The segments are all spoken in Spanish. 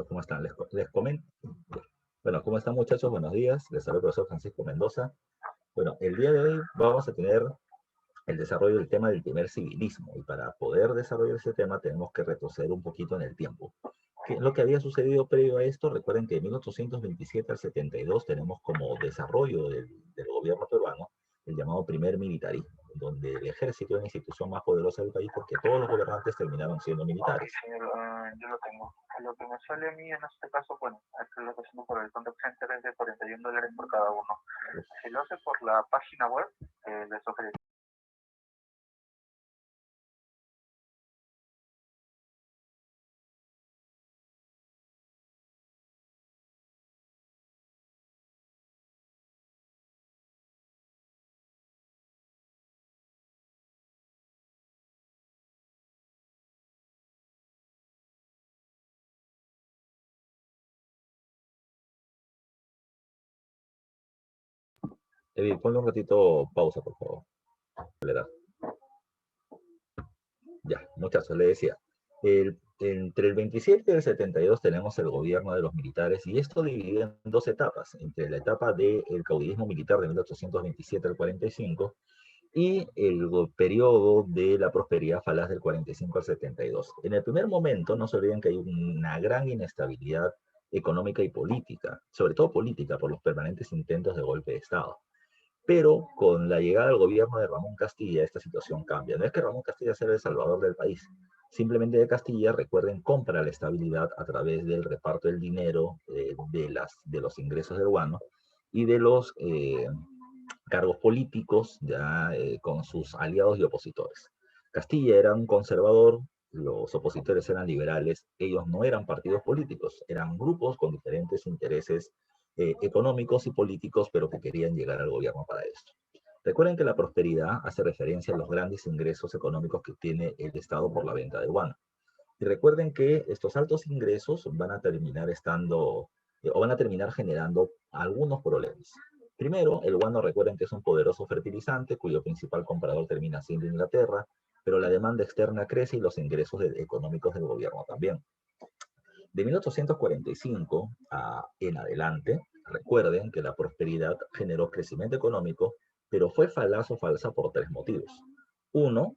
¿Cómo están? Les comento. Bueno, ¿cómo están muchachos? Buenos días. Les saluda el profesor Francisco Mendoza. Bueno, el día de hoy vamos a tener el desarrollo del tema del primer civilismo y para poder desarrollar ese tema tenemos que retroceder un poquito en el tiempo. ¿Qué es lo que había sucedido previo a esto? Recuerden que de 1827 al 72 tenemos como desarrollo del gobierno peruano el llamado primer militarismo, donde el ejército es la institución más poderosa del país porque todos los gobernantes terminaron siendo militares. Ok, señor, yo lo tengo. Lo que me sale a mí en este caso, bueno, esto lo estoy haciendo por el contact center es de $41 por cada uno. Si lo hace por la página web, les ofrece. Evi, ponle un ratito pausa, por favor. Ya, muchachos, le decía, entre el 27 y el 72 tenemos el gobierno de los militares y esto dividido en dos etapas, entre la etapa del caudillismo militar de 1827 al 45 y el periodo de la prosperidad falaz del 45 al 72. En el primer momento, no se olviden que hay una gran inestabilidad económica y política, sobre todo política, por los permanentes intentos de golpe de Estado. Pero con la llegada del gobierno de Ramón Castilla, esta situación cambia. No es que Ramón Castilla sea el salvador del país, simplemente de Castilla, recuerden, compra la estabilidad a través del reparto del dinero, de los ingresos del guano y de los cargos políticos ya con sus aliados y opositores. Castilla era un conservador, los opositores eran liberales, ellos no eran partidos políticos, eran grupos con diferentes intereses económicos y políticos, pero que querían llegar al gobierno para esto. Recuerden que la prosperidad hace referencia a los grandes ingresos económicos que tiene el Estado por la venta de guano. Y recuerden que estos altos ingresos van a terminar estando o van a terminar generando algunos problemas. Primero, el guano, recuerden que es un poderoso fertilizante cuyo principal comprador termina siendo Inglaterra, pero la demanda externa crece y los ingresos económicos del gobierno también. De 1845 en adelante, recuerden que la prosperidad generó crecimiento económico, pero fue falaz o falsa por tres motivos. Uno,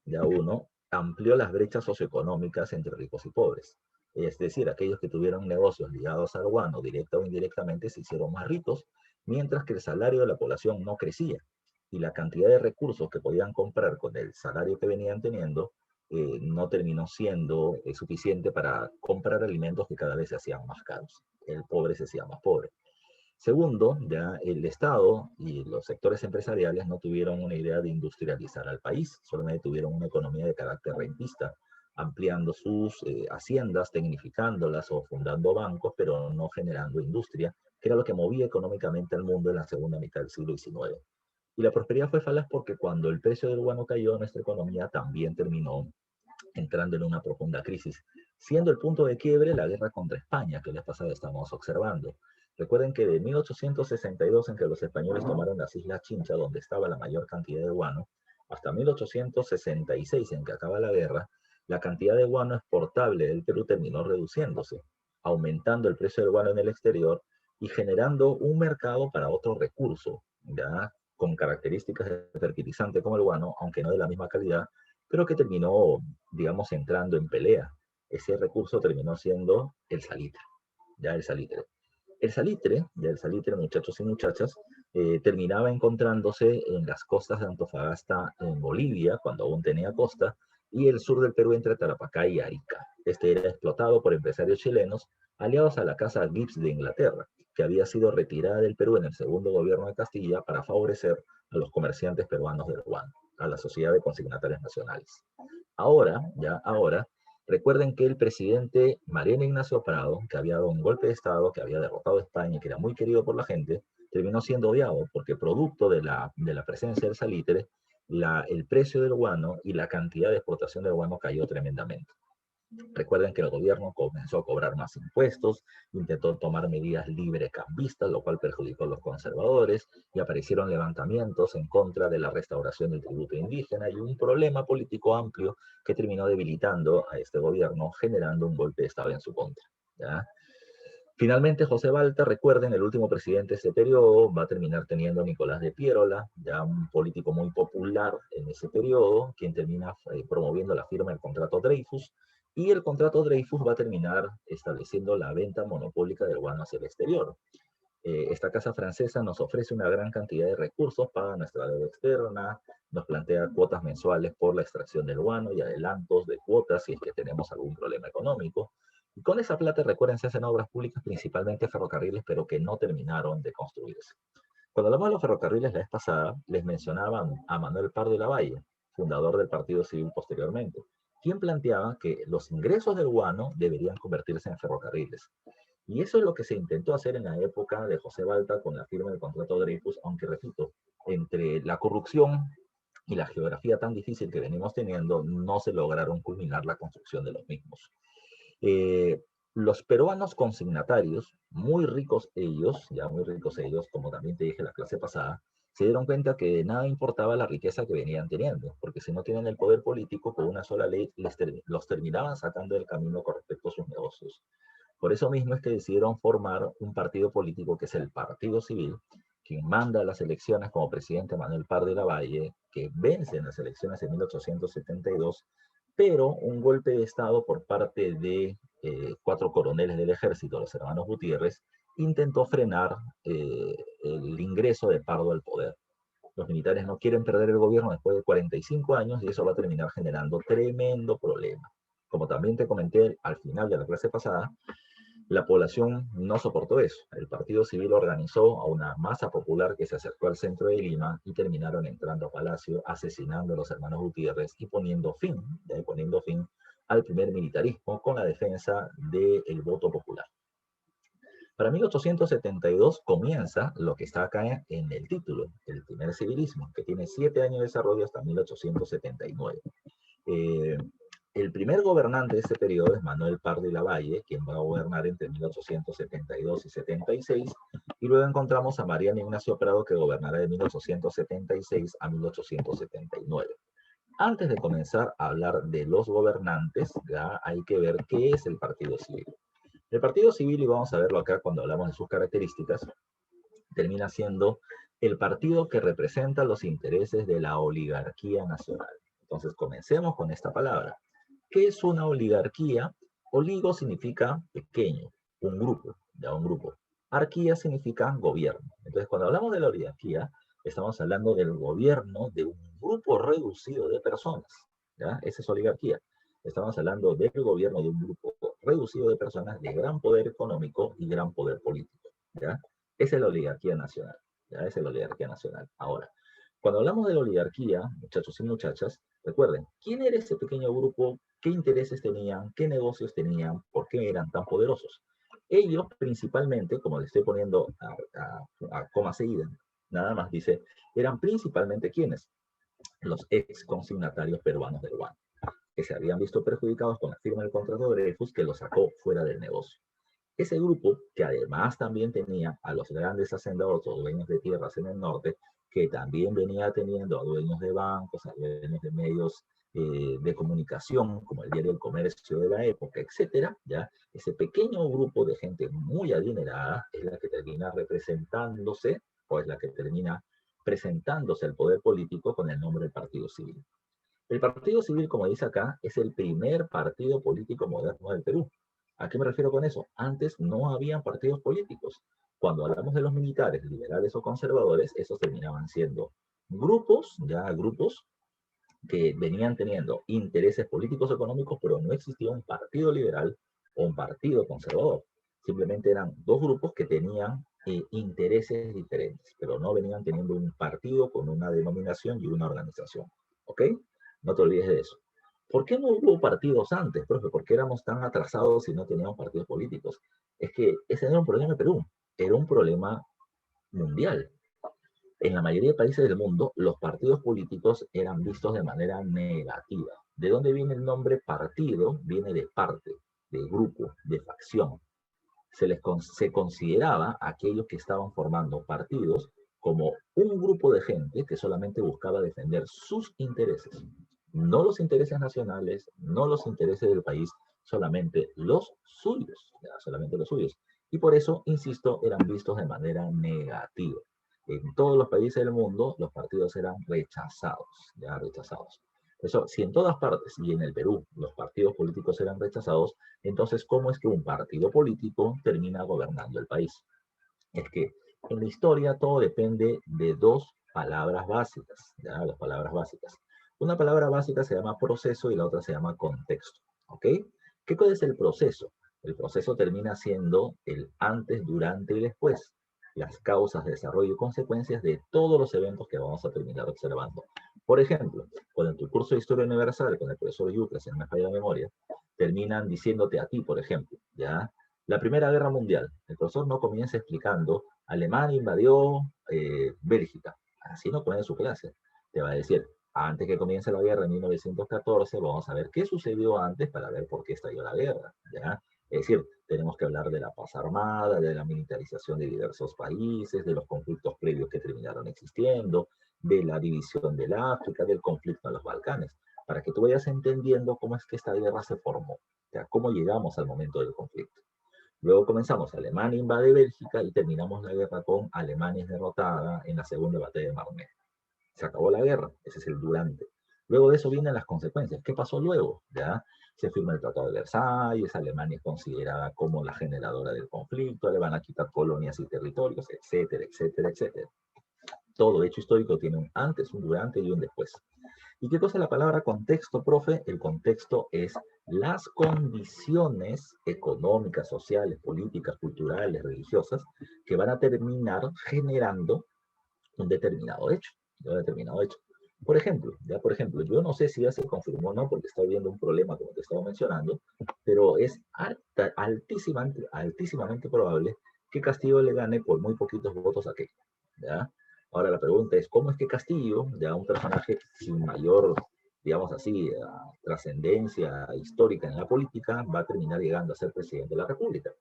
amplió las brechas socioeconómicas entre ricos y pobres. Es decir, aquellos que tuvieron negocios ligados al guano, directa o indirectamente, se hicieron más ricos, mientras que el salario de la población no crecía. Y la cantidad de recursos que podían comprar con el salario que venían teniendo no terminó siendo suficiente para comprar alimentos que cada vez se hacían más caros. El pobre se hacía más pobre. Segundo, ya el Estado y los sectores empresariales no tuvieron una idea de industrializar al país, solamente tuvieron una economía de carácter rentista, ampliando sus haciendas, tecnificándolas o fundando bancos, pero no generando industria, que era lo que movía económicamente al mundo en la segunda mitad del siglo XIX. Y la prosperidad fue falaz porque cuando el precio del guano cayó, nuestra economía también terminó entrando en una profunda crisis, siendo el punto de quiebre la guerra contra España, que la pasada estamos observando. Recuerden que de 1862, en que los españoles tomaron las Islas Chincha, donde estaba la mayor cantidad de guano, hasta 1866, en que acaba la guerra, la cantidad de guano exportable del Perú terminó reduciéndose, aumentando el precio del guano en el exterior y generando un mercado para otro recurso, ya con características de fertilizante como el guano, aunque no de la misma calidad, pero que terminó, digamos, entrando en pelea. Ese recurso terminó siendo el salitre, ya el salitre. Ya el salitre, muchachos y muchachas, terminaba encontrándose en las costas de Antofagasta, en Bolivia, cuando aún tenía costa, y el sur del Perú entre Tarapacá y Arica. Este era explotado por empresarios chilenos aliados a la Casa Gibbs de Inglaterra, que había sido retirada del Perú en el segundo gobierno de Castilla para favorecer a los comerciantes peruanos del guano, a la Sociedad de Consignatarios Nacionales. Ahora, recuerden que el presidente Mariano Ignacio Prado, que había dado un golpe de Estado, que había derrotado a España y que era muy querido por la gente, terminó siendo odiado porque producto de la presencia del salitre, el precio del guano y la cantidad de exportación del guano cayó tremendamente. Recuerden que el gobierno comenzó a cobrar más impuestos, intentó tomar medidas librecambistas, lo cual perjudicó a los conservadores, y aparecieron levantamientos en contra de la restauración del tributo indígena y un problema político amplio que terminó debilitando a este gobierno, generando un golpe de Estado en su contra. ¿Ya? Finalmente, José Balta, recuerden, el último presidente de ese periodo va a terminar teniendo a Nicolás de Piérola, ya un político muy popular en ese periodo, quien termina promoviendo la firma del contrato Dreyfus, y el contrato Dreyfus va a terminar estableciendo la venta monopólica del guano hacia el exterior. Esta casa francesa nos ofrece una gran cantidad de recursos, paga nuestra deuda externa, nos plantea cuotas mensuales por la extracción del guano y adelantos de cuotas si es que tenemos algún problema económico. Y con esa plata, recuerden, se hacen obras públicas, principalmente ferrocarriles, pero que no terminaron de construirse. Cuando hablamos de los ferrocarriles la vez pasada, les mencionaban a Manuel Pardo de Lavalle, fundador del Partido Civil posteriormente, quien planteaba que los ingresos del guano deberían convertirse en ferrocarriles. Y eso es lo que se intentó hacer en la época de José Balta con la firma del contrato Dreyfus, aunque repito, entre la corrupción y la geografía tan difícil que venimos teniendo, no se lograron culminar la construcción de los mismos. Los peruanos consignatarios, ya muy ricos ellos, como también te dije la clase pasada, se dieron cuenta que de nada importaba la riqueza que venían teniendo, porque si no tienen el poder político, con una sola ley los terminaban sacando del camino con respecto a sus negocios. Por eso mismo es que decidieron formar un partido político que es el Partido Civil, quien manda a las elecciones como presidente Manuel Pardo de Lavalle, que vence en las elecciones de 1872, pero un golpe de Estado por parte de 4 coroneles del ejército, los hermanos Gutiérrez, intentó frenar el ingreso de Pardo al poder. Los militares no quieren perder el gobierno después de 45 años y eso va a terminar generando tremendo problema. Como también te comenté al final de la clase pasada, la población no soportó eso. El Partido Civil organizó a una masa popular que se acercó al centro de Lima y terminaron entrando a Palacio, asesinando a los hermanos Gutiérrez y poniendo fin al primer militarismo con la defensa del voto popular. Para 1872 comienza lo que está acá en el título, el primer civilismo, que tiene 7 años de desarrollo hasta 1879. El primer gobernante de ese periodo es Manuel Pardo de Lavalle, quien va a gobernar entre 1872 y 76, y luego encontramos a Mariano Ignacio Prado, que gobernará de 1876 a 1879. Antes de comenzar a hablar de los gobernantes, ya hay que ver qué es el Partido Civil. El Partido Civil, y vamos a verlo acá cuando hablamos de sus características, termina siendo el partido que representa los intereses de la oligarquía nacional. Entonces, comencemos con esta palabra. ¿Qué es una oligarquía? Oligo significa pequeño, un grupo, ya un grupo. Arquía significa gobierno. Entonces, cuando hablamos de la oligarquía, estamos hablando del gobierno de un grupo reducido de personas, ¿ya? Esa es oligarquía. Estamos hablando del gobierno de un grupo reducido de personas de gran poder económico y gran poder político, ¿ya? Esa es la oligarquía nacional, ¿ya? Esa es la oligarquía nacional. Ahora, cuando hablamos de la oligarquía, muchachos y muchachas, recuerden, ¿quién era ese pequeño grupo? ¿Qué intereses tenían? ¿Qué negocios tenían? ¿Por qué eran tan poderosos? Ellos principalmente, como le estoy poniendo a coma seguida, nada más dice, eran principalmente ¿quiénes? Los ex consignatarios peruanos del guano, que se habían visto perjudicados con la firma del contrato de Dreyfus que los sacó fuera del negocio. Ese grupo, que además también tenía a los grandes hacendadores o dueños de tierras en el norte, que también venía teniendo a dueños de bancos, a dueños de medios de comunicación, como el diario El Comercio de la época, etcétera, ya ese pequeño grupo de gente muy adinerada es la que termina representándose, o es la que termina presentándose al poder político con el nombre del Partido Civil. El Partido Civil, como dice acá, es el primer partido político moderno del Perú. ¿A qué me refiero con eso? Antes no habían partidos políticos. Cuando hablamos de los militares, liberales o conservadores, esos terminaban siendo grupos, ya grupos que venían teniendo intereses políticos económicos, pero no existía un partido liberal o un partido conservador. Simplemente eran dos grupos que tenían intereses diferentes, pero no venían teniendo un partido con una denominación y una organización. ¿Ok? No te olvides de eso. ¿Por qué no hubo partidos antes, profe? ¿Por qué éramos tan atrasados y no teníamos partidos políticos? Es que ese no era un problema de Perú, era un problema mundial. En la mayoría de países del mundo, los partidos políticos eran vistos de manera negativa. ¿De dónde viene el nombre partido? Viene de parte, de grupo, de facción. Se consideraba a aquellos que estaban formando partidos como un grupo de gente que solamente buscaba defender sus intereses. No los intereses nacionales, no los intereses del país, solamente los suyos, ¿ya? Solamente los suyos. Y por eso, insisto, eran vistos de manera negativa. En todos los países del mundo, los partidos eran rechazados, ya rechazados. Eso, si en todas partes y en el Perú los partidos políticos eran rechazados, entonces, ¿cómo es que un partido político termina gobernando el país? Es que en la historia todo depende de dos palabras básicas, ¿ya? Las palabras básicas. Una palabra básica se llama proceso y la otra se llama contexto, ¿ok? ¿Qué cosa es el proceso? El proceso termina siendo el antes, durante y después, las causas, desarrollo y consecuencias de todos los eventos que vamos a terminar observando. Por ejemplo, cuando en tu curso de Historia Universal, con el profesor Yucas, si no me falla la memoria, terminan diciéndote a ti, por ejemplo, ¿ya? La Primera Guerra Mundial. El profesor no comienza explicando, Alemania invadió Bélgica. Así no comienza su clase. Te va a decir, antes que comience la guerra en 1914, vamos a ver qué sucedió antes para ver por qué estalló la guerra, ¿ya? Es decir, tenemos que hablar de la paz armada, de la militarización de diversos países, de los conflictos previos que terminaron existiendo, de la división del África, del conflicto en los Balcanes, para que tú vayas entendiendo cómo es que esta guerra se formó, ¿ya? Cómo llegamos al momento del conflicto. Luego comenzamos, Alemania invade Bélgica y terminamos la guerra con Alemania es derrotada en la segunda batalla de Marne. Se acabó la guerra, ese es el durante. Luego de eso vienen las consecuencias. ¿Qué pasó luego? ¿Ya? Se firma el Tratado de Versalles, Alemania es considerada como la generadora del conflicto, le van a quitar colonias y territorios, etcétera, etcétera, etcétera. Todo hecho histórico tiene un antes, un durante y un después. ¿Y qué cosa es la palabra contexto, profe? El contexto es las condiciones económicas, sociales, políticas, culturales, religiosas, que van a terminar generando un determinado hecho. Un determinado hecho. Por ejemplo, yo no sé si ya se confirmó o no, porque está habiendo un problema, como te estaba mencionando, pero es altísimamente probable que Castillo le gane por muy poquitos votos a Keiko, ¿ya? Ahora la pregunta es, ¿cómo es que Castillo, ya un personaje sin mayor, digamos así, trascendencia histórica en la política, va a terminar llegando a ser presidente de la República?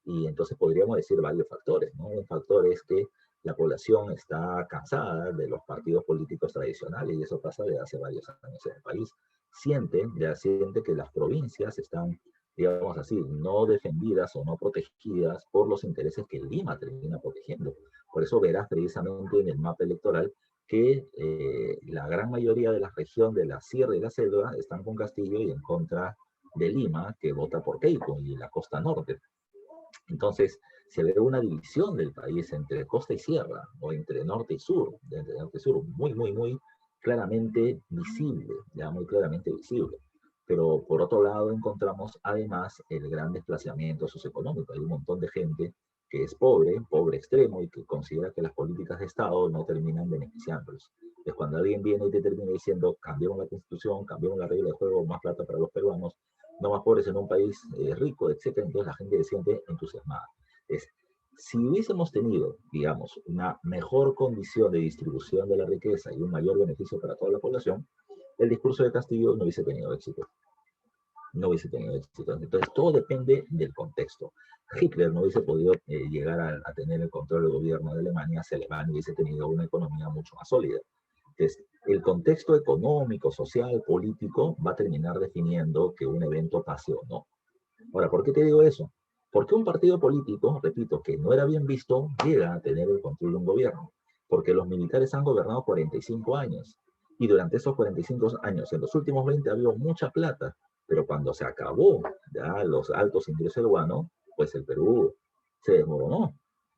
Y entonces podríamos decir varios factores, ¿no? Un factor es que la población está cansada de los partidos políticos tradicionales y eso pasa desde hace varios años en el país. Siente que las provincias están, digamos así, no defendidas o no protegidas por los intereses que Lima termina protegiendo. Por eso verás precisamente en el mapa electoral que la gran mayoría de la región de la Sierra y la Selva están con Castillo y en contra de Lima, que vota por Keiko, y la costa norte. Entonces, se ve una división del país entre costa y sierra, o entre norte y sur, muy, muy, muy claramente visible, ya muy claramente visible. Pero por otro lado encontramos además el gran desplazamiento socioeconómico. Hay un montón de gente que es pobre, pobre extremo, y que considera que las políticas de Estado no terminan beneficiándolos. Es cuando alguien viene y te termina diciendo, cambiemos la constitución, cambiemos la regla de juego, más plata para los peruanos, no más pobres en un país rico, etcétera, entonces la gente se siente entusiasmada. Es, si hubiésemos tenido, digamos, una mejor condición de distribución de la riqueza y un mayor beneficio para toda la población, el discurso de Castillo no hubiese tenido éxito. No hubiese tenido éxito. Entonces, todo depende del contexto. Hitler no hubiese podido llegar a tener el control del gobierno de Alemania si Alemania hubiese tenido una economía mucho más sólida. Entonces, el contexto económico, social, político va a terminar definiendo que un evento pase o no. Ahora, ¿por qué te digo eso? Porque un partido político, repito, que no era bien visto, llega a tener el control de un gobierno. Porque los militares han gobernado 45 años. Y durante esos 45 años, en los últimos 20 ha habido mucha plata. Pero cuando se acabó ya los altos ingresos peruanos, pues el Perú se desmoronó.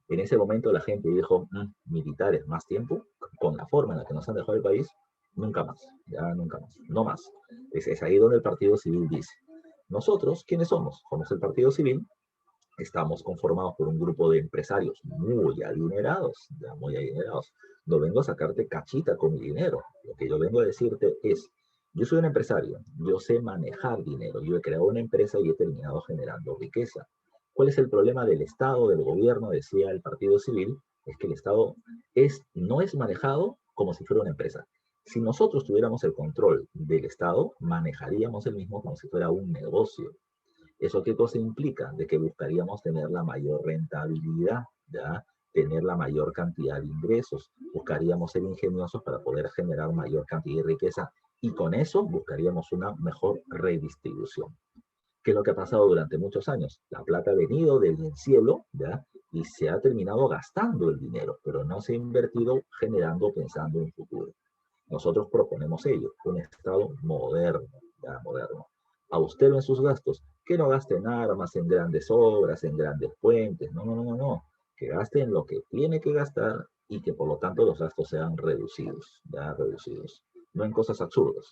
En ese momento la gente dijo, militares más tiempo, con la forma en la que nos han dejado el país, nunca más, ya nunca más, no más. Es ahí donde el Partido Civil dice, nosotros, ¿quiénes somos? Somos el Partido Civil, estamos conformados por un grupo de empresarios muy adinerados, ya muy adinerados. No vengo a sacarte cachita con mi dinero. Lo que yo vengo a decirte es, yo soy un empresario, yo sé manejar dinero, yo he creado una empresa y he terminado generando riqueza. ¿Cuál es el problema del Estado, del gobierno? Decía el Partido Civil, es que el Estado no es manejado como si fuera una empresa. Si nosotros tuviéramos el control del Estado, manejaríamos el mismo como si fuera un negocio. ¿Eso qué cosa implica? De que buscaríamos tener la mayor rentabilidad, ¿ya? Tener la mayor cantidad de ingresos. Buscaríamos ser ingeniosos para poder generar mayor cantidad de riqueza y con eso buscaríamos una mejor redistribución. ¿Qué es lo que ha pasado durante muchos años? La plata ha venido del cielo, ¿ya? Y se ha terminado gastando el dinero, pero no se ha invertido generando, pensando en futuro. Nosotros proponemos ello, un Estado moderno, ya moderno, austero en sus gastos, que no gaste en armas, en grandes obras, en grandes puentes, no, no, no, no, no, que gaste en lo que tiene que gastar y que por lo tanto los gastos sean reducidos, ya reducidos, no en cosas absurdas.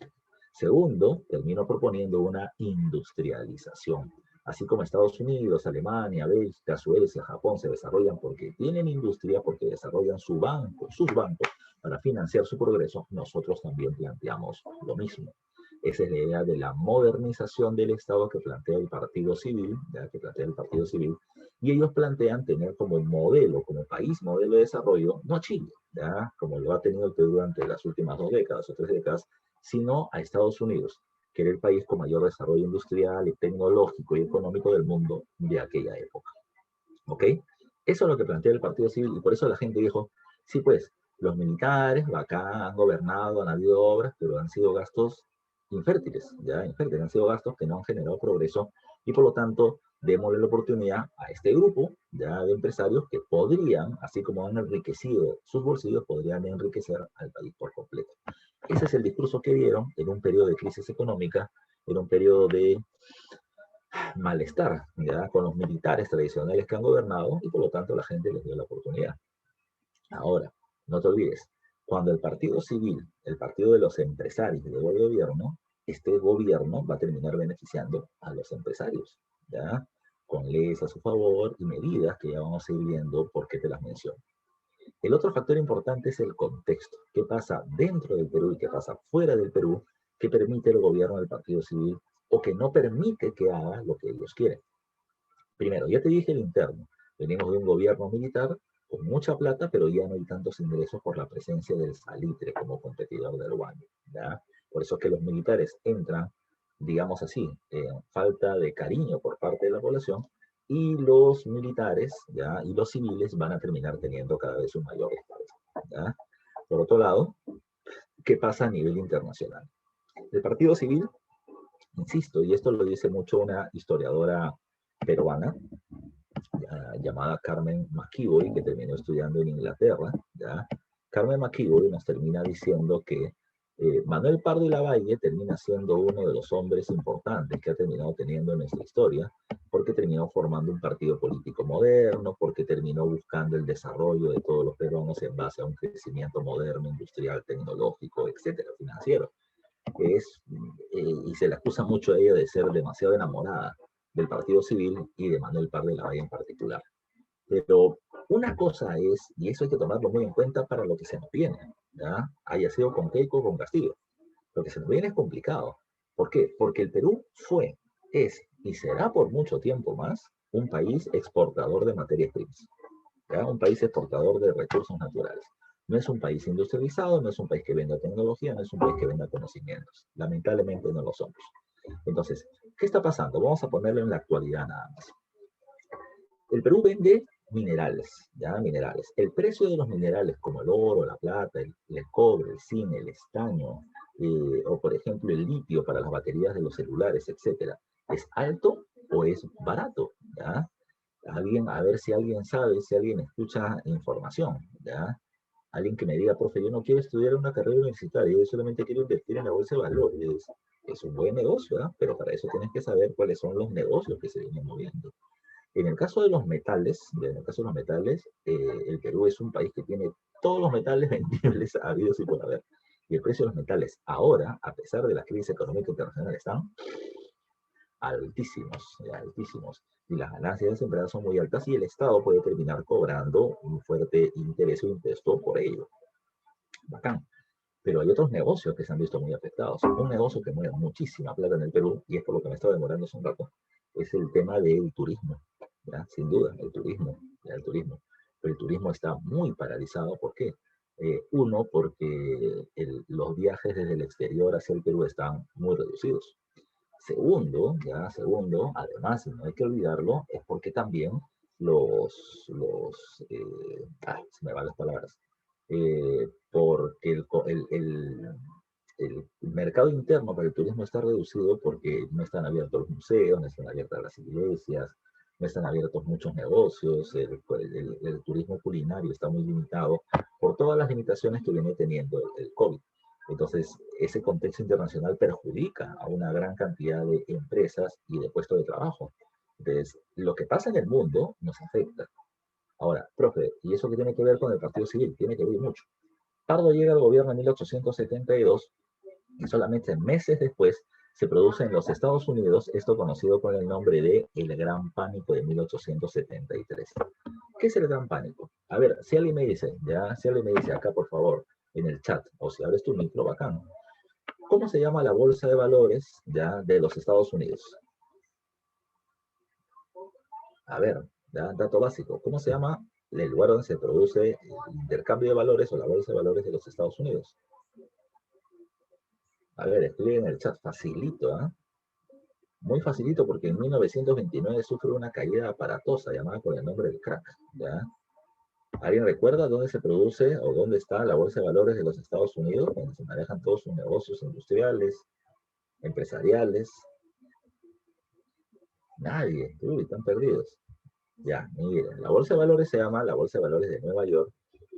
Segundo, termino proponiendo una industrialización. Así como Estados Unidos, Alemania, Bélgica, Suecia, Japón se desarrollan porque tienen industria, porque desarrollan su banco, sus bancos para financiar su progreso, nosotros también planteamos lo mismo. Esa es la idea de la modernización del Estado que plantea el Partido Civil, ¿ya? Que plantea el Partido Civil, y ellos plantean tener como modelo, como país modelo de desarrollo, no a Chile, ¿ya? Como lo ha tenido el Perú durante las últimas 2 décadas o 3 décadas, sino a Estados Unidos, que era el país con mayor desarrollo industrial y tecnológico y económico del mundo de aquella época. ¿Ok? Eso es lo que plantea el Partido Civil y por eso la gente dijo, sí, pues, los militares, acá han gobernado, han habido obras, pero han sido gastos infértiles, ya, infértiles, han sido gastos que no han generado progreso y por lo tanto démosle la oportunidad a este grupo ya de empresarios que podrían, así como han enriquecido sus bolsillos, podrían enriquecer al país por completo. Ese es el discurso que dieron en un periodo de crisis económica, en un periodo de malestar ya con los militares tradicionales que han gobernado y por lo tanto la gente les dio la oportunidad. Ahora, no te olvides, cuando el partido civil, el partido de los empresarios llegó al gobierno, este gobierno va a terminar beneficiando a los empresarios, ¿ya? Con leyes a su favor y medidas que ya vamos a ir viendo por qué te las menciono. El otro factor importante es el contexto. ¿Qué pasa dentro del Perú y qué pasa fuera del Perú que permite el gobierno del partido civil o que no permite que haga lo que ellos quieren? Primero, ya te dije el interno. Venimos de un gobierno militar con mucha plata, pero ya no hay tantos ingresos por la presencia del salitre como competidor del guano, ¿ya? Por eso es que los militares entran, digamos así, en falta de cariño por parte de la población y los militares, ¿ya? Y los civiles van a terminar teniendo cada vez un mayor respaldo, ¿ya? Por otro lado, ¿qué pasa a nivel internacional? El partido civil, insisto, y esto lo dice mucho una historiadora peruana, llamada Carmen McKeown, que terminó estudiando en Inglaterra, ¿ya? Carmen McKeown nos termina diciendo que Manuel Pardo y Lavalle termina siendo uno de los hombres importantes que ha terminado teniendo en nuestra historia, porque terminó formando un partido político moderno, porque terminó buscando el desarrollo de todos los peruanos en base a un crecimiento moderno, industrial, tecnológico, etcétera, financiero. Y se le acusa mucho a ella de ser demasiado enamorada del Partido Civil y de Manuel Pardo de Lavalle en particular. Pero una cosa es, y eso hay que tomarlo muy en cuenta para lo que se nos viene, ¿ya? Haya sido con Keiko o con Castillo. Lo que se nos viene es complicado. ¿Por qué? Porque el Perú fue, es y será por mucho tiempo más un país exportador de materias primas, ¿ya? Un país exportador de recursos naturales. No es un país industrializado, no es un país que venda tecnología, no es un país que venda conocimientos. Lamentablemente no lo somos. Entonces, ¿qué está pasando? Vamos a ponerlo en la actualidad nada más. El Perú vende minerales, ya minerales. El precio de los minerales como el oro, la plata, el cobre, el zinc, el estaño, o por ejemplo el litio para las baterías de los celulares, etcétera, ¿es alto o es barato? ¿Ya? Alguien, a ver si alguien sabe, si alguien escucha información, ¿ya? Alguien que me diga, profe, yo no quiero estudiar una carrera universitaria, yo solamente quiero invertir en la bolsa de valores. Es un buen negocio, ¿verdad? Pero para eso tienes que saber cuáles son los negocios que se vienen moviendo. En el caso de los metales, el Perú es un país que tiene todos los metales vendibles habidos y por haber. Y el precio de los metales ahora, a pesar de la crisis económica internacional, están altísimos, altísimos. Y las ganancias de las empresas son muy altas y el Estado puede terminar cobrando un fuerte interés o impuesto por ello. Bacán. Pero hay otros negocios que se han visto muy afectados. Un negocio que mueve muchísima plata en el Perú, y es por lo que me estaba demorando hace un rato, es el tema del turismo. ¿Ya? Sin duda, el turismo, ¿ya? El turismo. Pero el turismo está muy paralizado. ¿Por qué? Uno, porque los viajes desde el exterior hacia el Perú están muy reducidos. Segundo, además, y no hay que olvidarlo, es porque también se me van las palabras, porque el mercado interno para el turismo está reducido porque no están abiertos los museos, no están abiertas las iglesias, no están abiertos muchos negocios, el turismo culinario está muy limitado por todas las limitaciones que viene teniendo el COVID. Entonces, ese contexto internacional perjudica a una gran cantidad de empresas y de puestos de trabajo. Entonces, lo que pasa en el mundo nos afecta. Ahora, profe, ¿y eso qué tiene que ver con el Partido Civil? Tiene que ver mucho. Pardo llega al gobierno en 1872 y solamente meses después se produce en los Estados Unidos esto conocido con el nombre de el Gran Pánico de 1873. ¿Qué es el Gran Pánico? A ver, si alguien me dice, ya, si alguien me dice acá, por favor, en el chat, o si abres tu micro, bacán, ¿cómo se llama la bolsa de valores ya de los Estados Unidos? A ver, ya, dato básico, ¿cómo se llama el lugar donde se produce el intercambio de valores o la bolsa de valores de los Estados Unidos? A ver, escribe en el chat, facilito, ¿eh? Muy facilito porque en 1929 sufre una caída aparatosa llamada por el nombre del crack, ¿ya? ¿Alguien recuerda dónde se produce o dónde está la bolsa de valores de los Estados Unidos, donde se manejan todos sus negocios industriales, empresariales? Nadie, uy, están perdidos. Ya, miren, la bolsa de valores se llama la bolsa de valores de Nueva York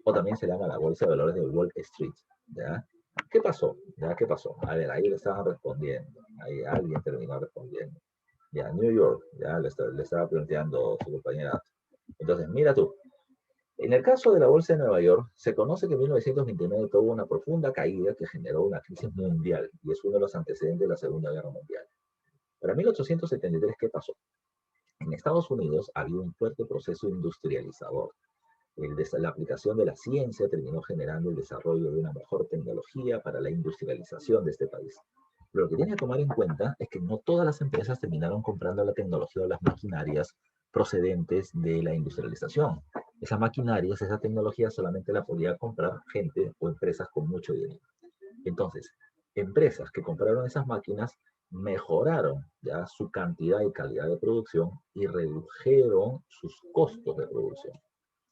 o también se llama la bolsa de valores de Wall Street, ¿ya? ¿Qué pasó? ¿Ya? ¿Qué pasó? A ver, ahí le estaban respondiendo, ahí alguien terminó respondiendo. Ya, New York, ya le estaba planteando su compañera. Entonces, mira tú, en el caso de la bolsa de Nueva York, se conoce que en 1929 tuvo una profunda caída que generó una crisis mundial y es uno de los antecedentes de la Segunda Guerra Mundial. Para 1873, ¿qué pasó? En Estados Unidos había un fuerte proceso industrializador. La aplicación de la ciencia terminó generando el desarrollo de una mejor tecnología para la industrialización de este país. Pero lo que tiene que tomar en cuenta es que no todas las empresas terminaron comprando la tecnología o las maquinarias procedentes de la industrialización. Esas maquinarias, esa tecnología solamente la podía comprar gente o empresas con mucho dinero. Entonces, empresas que compraron esas máquinas mejoraron ya su cantidad y calidad de producción y redujeron sus costos de producción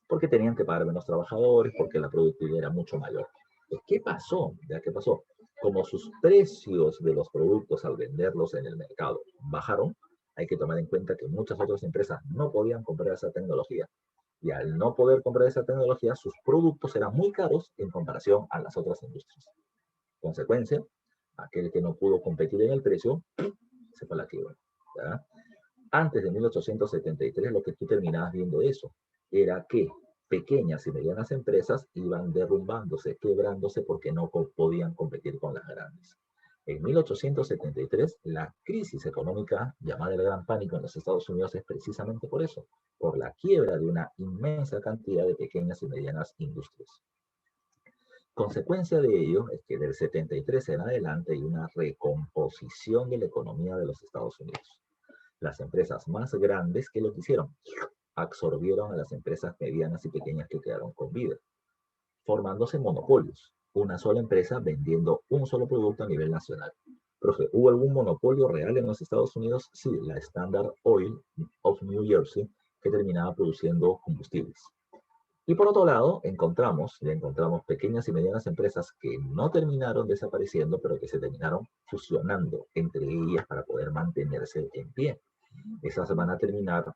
porque tenían que pagar menos trabajadores, porque la productividad era mucho mayor. Pues, ¿qué pasó? ¿Ya qué pasó? Como sus precios de los productos al venderlos en el mercado bajaron, hay que tomar en cuenta que muchas otras empresas no podían comprar esa tecnología. Y al no poder comprar esa tecnología, sus productos eran muy caros en comparación a las otras industrias. Consecuencia, aquel que no pudo competir en el precio, se fue a la quiebra. ¿Ya? Antes de 1873, lo que tú terminabas viendo eso era que pequeñas y medianas empresas iban derrumbándose, quebrándose porque no podían competir con las grandes. En 1873, la crisis económica llamada el Gran Pánico en los Estados Unidos es precisamente por eso, por la quiebra de una inmensa cantidad de pequeñas y medianas industrias. Consecuencia de ello es que del 73 en adelante hay una recomposición de la economía de los Estados Unidos. Las empresas más grandes, ¿qué lo que hicieron? Absorbieron a las empresas medianas y pequeñas que quedaron con vida, formándose monopolios. Una sola empresa vendiendo un solo producto a nivel nacional. Profe, ¿hubo algún monopolio real en los Estados Unidos? Sí, la Standard Oil of New Jersey, que terminaba produciendo combustibles. Y por otro lado, encontramos pequeñas y medianas empresas que no terminaron desapareciendo, pero que se terminaron fusionando entre ellas para poder mantenerse en pie. Esas van a terminar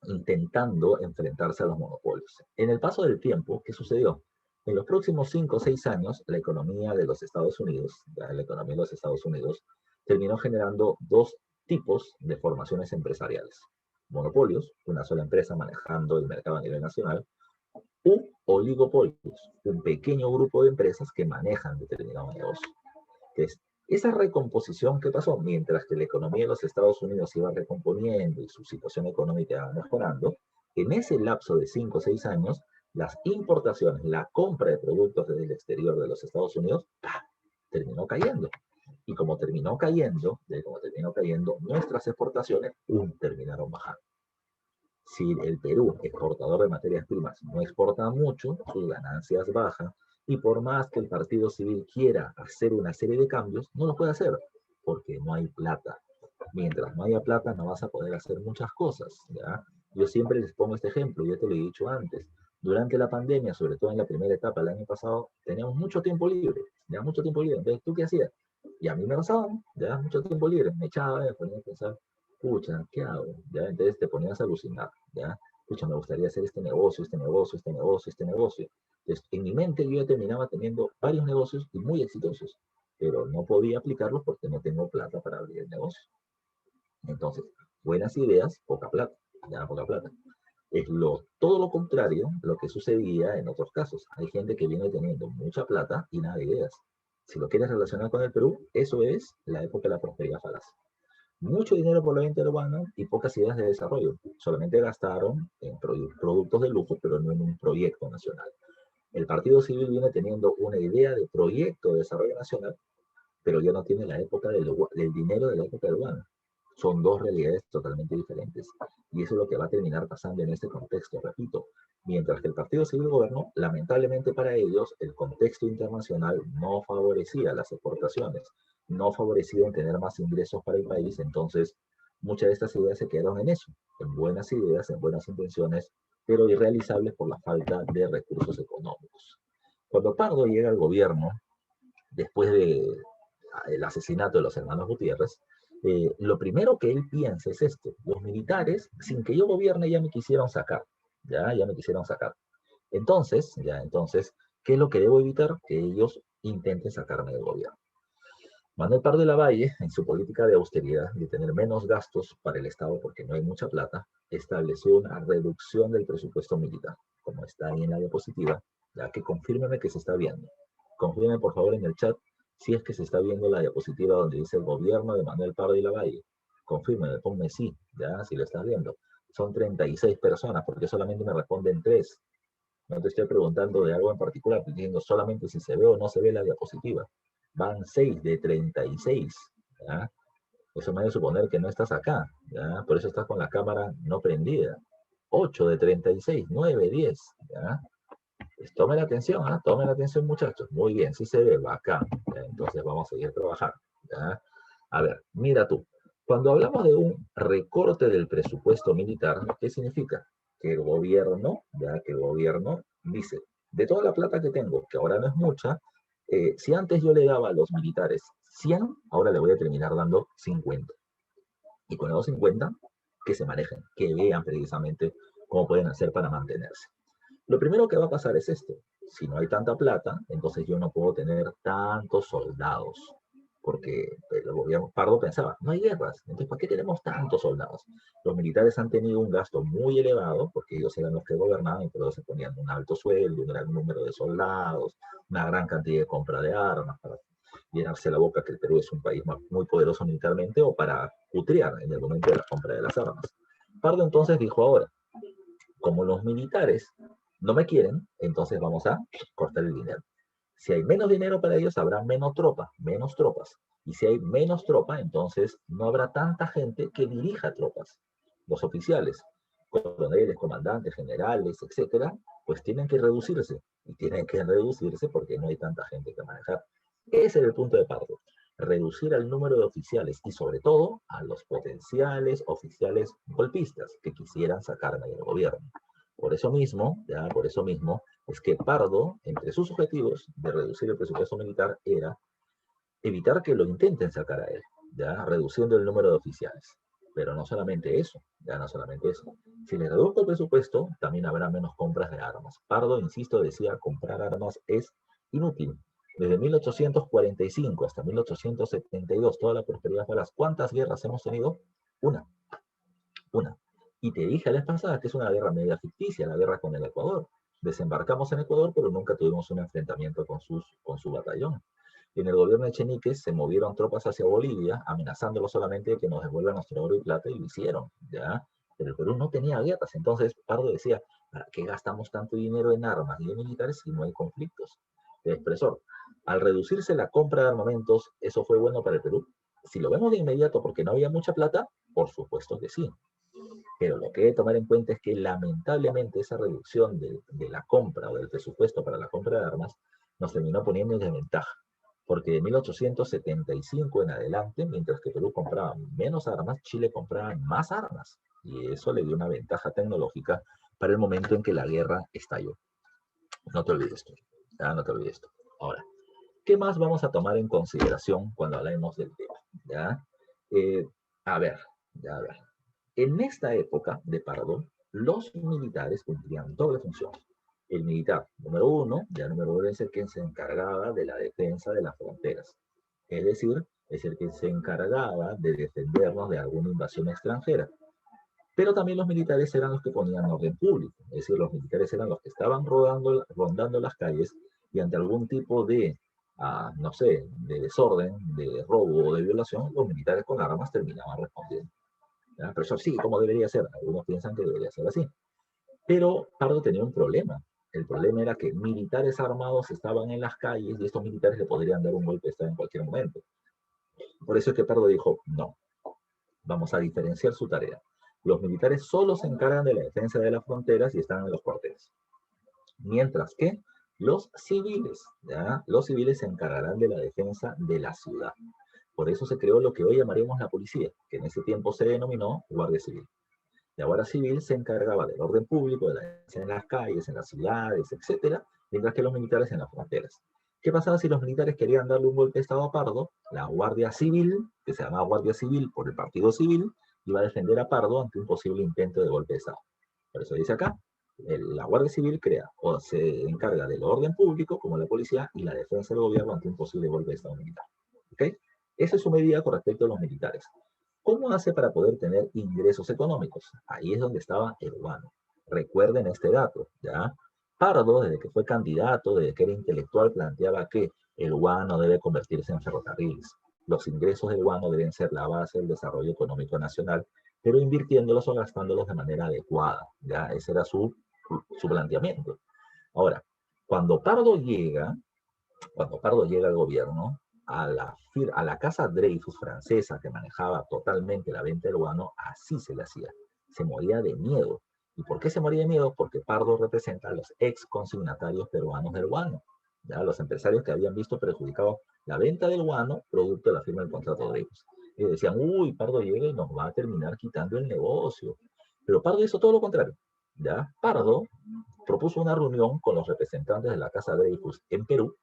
intentando enfrentarse a los monopolios. En el paso del tiempo, ¿qué sucedió? En los próximos 5 o 6 años, la economía de los Estados Unidos, terminó generando dos tipos de formaciones empresariales. Monopolios, una sola empresa manejando el mercado a nivel nacional, u oligopolios, un pequeño grupo de empresas que manejan determinado negocio. Entonces, esa recomposición que pasó mientras que la economía de los Estados Unidos se iba recomponiendo y su situación económica iba mejorando, en ese lapso de 5 o 6 años, las importaciones, la compra de productos desde el exterior de los Estados Unidos, ¡pah!, terminó cayendo. Y como terminó cayendo, nuestras exportaciones terminaron bajando. Si el Perú, exportador de materias primas, no exporta mucho, sus ganancias bajan, y por más que el Partido Civil quiera hacer una serie de cambios, no lo puede hacer, porque no hay plata. Mientras no haya plata, no vas a poder hacer muchas cosas, ¿ya? Yo siempre les pongo este ejemplo, ya te lo he dicho antes. Durante la pandemia, sobre todo en la primera etapa del año pasado, teníamos mucho tiempo libre, ya mucho tiempo libre. Entonces, ¿tú qué hacías? Y a mí me pasaba, ¿no? Ya mucho tiempo libre, me echaba, me ponía a pensar, pucha, ¿qué hago? Ya, entonces te ponías a alucinar, ya, pucha, me gustaría hacer este negocio, este negocio, este negocio, este negocio. Entonces, en mi mente yo ya terminaba teniendo varios negocios y muy exitosos, pero no podía aplicarlos porque no tengo plata para abrir el negocio. Entonces, buenas ideas, poca plata, ya poca plata. Es todo lo contrario lo que sucedía en otros casos. Hay gente que viene teniendo mucha plata y nada de ideas. Si lo quieres relacionar con el Perú, eso es la época de la prosperidad falaz. Mucho dinero por la venta urbana y pocas ideas de desarrollo. Solamente gastaron en productos de lujo, pero no en un proyecto nacional. El Partido Civil viene teniendo una idea de proyecto de desarrollo nacional, pero ya no tiene la época del dinero de la época urbana. Son dos realidades totalmente diferentes. Y eso es lo que va a terminar pasando en este contexto, repito. Mientras que el Partido Civil gobernó, lamentablemente para ellos, el contexto internacional no favorecía las exportaciones, no favorecía tener más ingresos para el país. Entonces, muchas de estas ideas se quedaron en eso, en buenas ideas, en buenas intenciones, pero irrealizables por la falta de recursos económicos. Cuando Pardo llega al gobierno, después del asesinato de los hermanos Gutiérrez, lo primero que él piensa es esto: los militares, sin que yo gobierne, ya me quisieron sacar, ya me quisieron sacar. Entonces, ¿qué es lo que debo evitar? Que ellos intenten sacarme del gobierno. Manuel Pardo de la Valle, en su política de austeridad, de tener menos gastos para el Estado porque no hay mucha plata, estableció una reducción del presupuesto militar, como está ahí en la diapositiva, ya que confírmeme que se está viendo. Confírmeme por favor en el chat si es que se está viendo la diapositiva donde dice el gobierno de Manuel Pardo de la Valle. Confírmeme, ponme sí, ya, si lo estás viendo. Son 36 personas, porque solamente me responden 3. No te estoy preguntando de algo en particular, estoy diciendo solamente si se ve o no se ve la diapositiva. Van 6 de 36. ¿Ya? Eso me debe suponer que no estás acá. ¿Ya? Por eso estás con la cámara no prendida. 8 de 36, 9, 10. ¿Ya? Pues tomen la atención muchachos. Muy bien, sí se ve, bacán. ¿Ya? Entonces vamos a seguir trabajando. ¿Ya? A ver, mira tú. Cuando hablamos de un recorte del presupuesto militar, ¿qué significa? Que el gobierno, ya que el gobierno dice, de toda la plata que tengo, que ahora no es mucha, si antes yo le daba a los militares 100, ahora le voy a terminar dando 50. Y con los 50, que se manejen, que vean precisamente cómo pueden hacer para mantenerse. Lo primero que va a pasar es esto: si no hay tanta plata, entonces yo no puedo tener tantos soldados, porque el gobierno Pardo pensaba, no hay guerras, entonces ¿para qué tenemos tantos soldados? Los militares han tenido un gasto muy elevado, porque ellos eran los que gobernaban y por eso se ponían un alto sueldo, un gran número de soldados, una gran cantidad de compra de armas, para llenarse la boca que el Perú es un país muy poderoso militarmente, o para putrear en el momento de la compra de las armas. Pardo entonces dijo: ahora, como los militares no me quieren, entonces vamos a cortar el dinero. Si hay menos dinero para ellos, habrá menos tropas. Y si hay menos tropa, entonces no habrá tanta gente que dirija tropas. Los oficiales, coroneles, comandantes, generales, etcétera, pues tienen que reducirse. Y tienen que reducirse porque no hay tanta gente que manejar. Ese es el punto de Pardo: reducir el número de oficiales y sobre todo a los potenciales oficiales golpistas que quisieran sacarme del gobierno. Por eso mismo, es que Pardo, entre sus objetivos de reducir el presupuesto militar, era evitar que lo intenten sacar a él, ya, reduciendo el número de oficiales. Pero no solamente eso, ya no solamente eso. Si le reduzco el presupuesto, también habrá menos compras de armas. Pardo, insisto, decía: comprar armas es inútil. Desde 1845 hasta 1872, toda la prosperidad falaz. ¿Cuántas guerras hemos tenido? Una. Una. Y te dije la vez pasada que es una guerra media ficticia, la guerra con el Ecuador. Desembarcamos en Ecuador, pero nunca tuvimos un enfrentamiento con su batallón. En el gobierno de Echenique se movieron tropas hacia Bolivia, amenazándolo solamente de que nos devuelvan nuestro oro y plata, y lo hicieron, ¿ya? Pero el Perú no tenía guerras. Entonces Pardo decía: ¿para qué gastamos tanto dinero en armas y en militares si no hay conflictos? El expresor: al reducirse la compra de armamentos, ¿eso fue bueno para el Perú? Si lo vemos de inmediato porque no había mucha plata, por supuesto que sí. Pero lo que hay que tomar en cuenta es que lamentablemente esa reducción de la compra o del presupuesto para la compra de armas nos terminó poniendo en desventaja. Porque de 1875 en adelante, mientras que Perú compraba menos armas, Chile compraba más armas. Y eso le dio una ventaja tecnológica para el momento en que la guerra estalló. No te olvides esto. Ya, no te olvides esto. Ahora, ¿qué más vamos a tomar en consideración cuando hablemos del tema? ¿Ya? Eh, a ver, ya a ver. En esta época de Pardo, los militares cumplían doble función. El militar, número uno, ya número uno es el que se encargaba de la defensa de las fronteras. Es decir, es el que se encargaba de defendernos de alguna invasión extranjera. Pero también los militares eran los que ponían orden público, es decir, los militares eran los que estaban rondando las calles y ante algún tipo de, no sé, de desorden, de robo o de violación, los militares con armas terminaban respondiendo. ¿Ya? Pero eso sí, como debería ser, algunos piensan que debería ser así. Pero Pardo tenía un problema. El problema era que militares armados estaban en las calles y estos militares le podrían dar un golpe de estado en cualquier momento. Por eso es que Pardo dijo, no, vamos a diferenciar su tarea. Los militares solo se encargan de la defensa de las fronteras y están en los cuarteles. Mientras que los civiles, ¿ya? Los civiles se encargarán de la defensa de la ciudad. Por eso se creó lo que hoy llamaremos la policía, que en ese tiempo se denominó Guardia Civil. La Guardia Civil se encargaba del orden público, de la defensa en las calles, en las ciudades, etc., mientras que los militares en las fronteras. ¿Qué pasaba si los militares querían darle un golpe de Estado a Pardo? La Guardia Civil, que se llamaba Guardia Civil por el Partido Civil, iba a defender a Pardo ante un posible intento de golpe de Estado. Por eso dice acá, la Guardia Civil crea o se encarga del orden público, como la policía, y la defensa del gobierno ante un posible golpe de Estado militar. ¿Ok? Esa es su medida con respecto a los militares. ¿Cómo hace para poder tener ingresos económicos? Ahí es donde estaba el guano. Recuerden este dato, ¿ya? Pardo, desde que fue candidato, desde que era intelectual, planteaba que el guano debe convertirse en ferrocarriles. Los ingresos del guano deben ser la base del desarrollo económico nacional, pero invirtiéndolos o gastándolos de manera adecuada, ¿ya? Ese era su planteamiento. Ahora, cuando Pardo llega al gobierno, a la casa Dreyfus francesa, que manejaba totalmente la venta del guano, así se le hacía. Se moría de miedo. ¿Y por qué se moría de miedo? Porque Pardo representa a los ex consignatarios peruanos del guano, ¿ya? Los empresarios que habían visto perjudicado la venta del guano producto de la firma del contrato Dreyfus. Y decían, uy, Pardo llega y nos va a terminar quitando el negocio. Pero Pardo hizo todo lo contrario, ¿ya? Pardo propuso una reunión con los representantes de la Casa Dreyfus en Perú,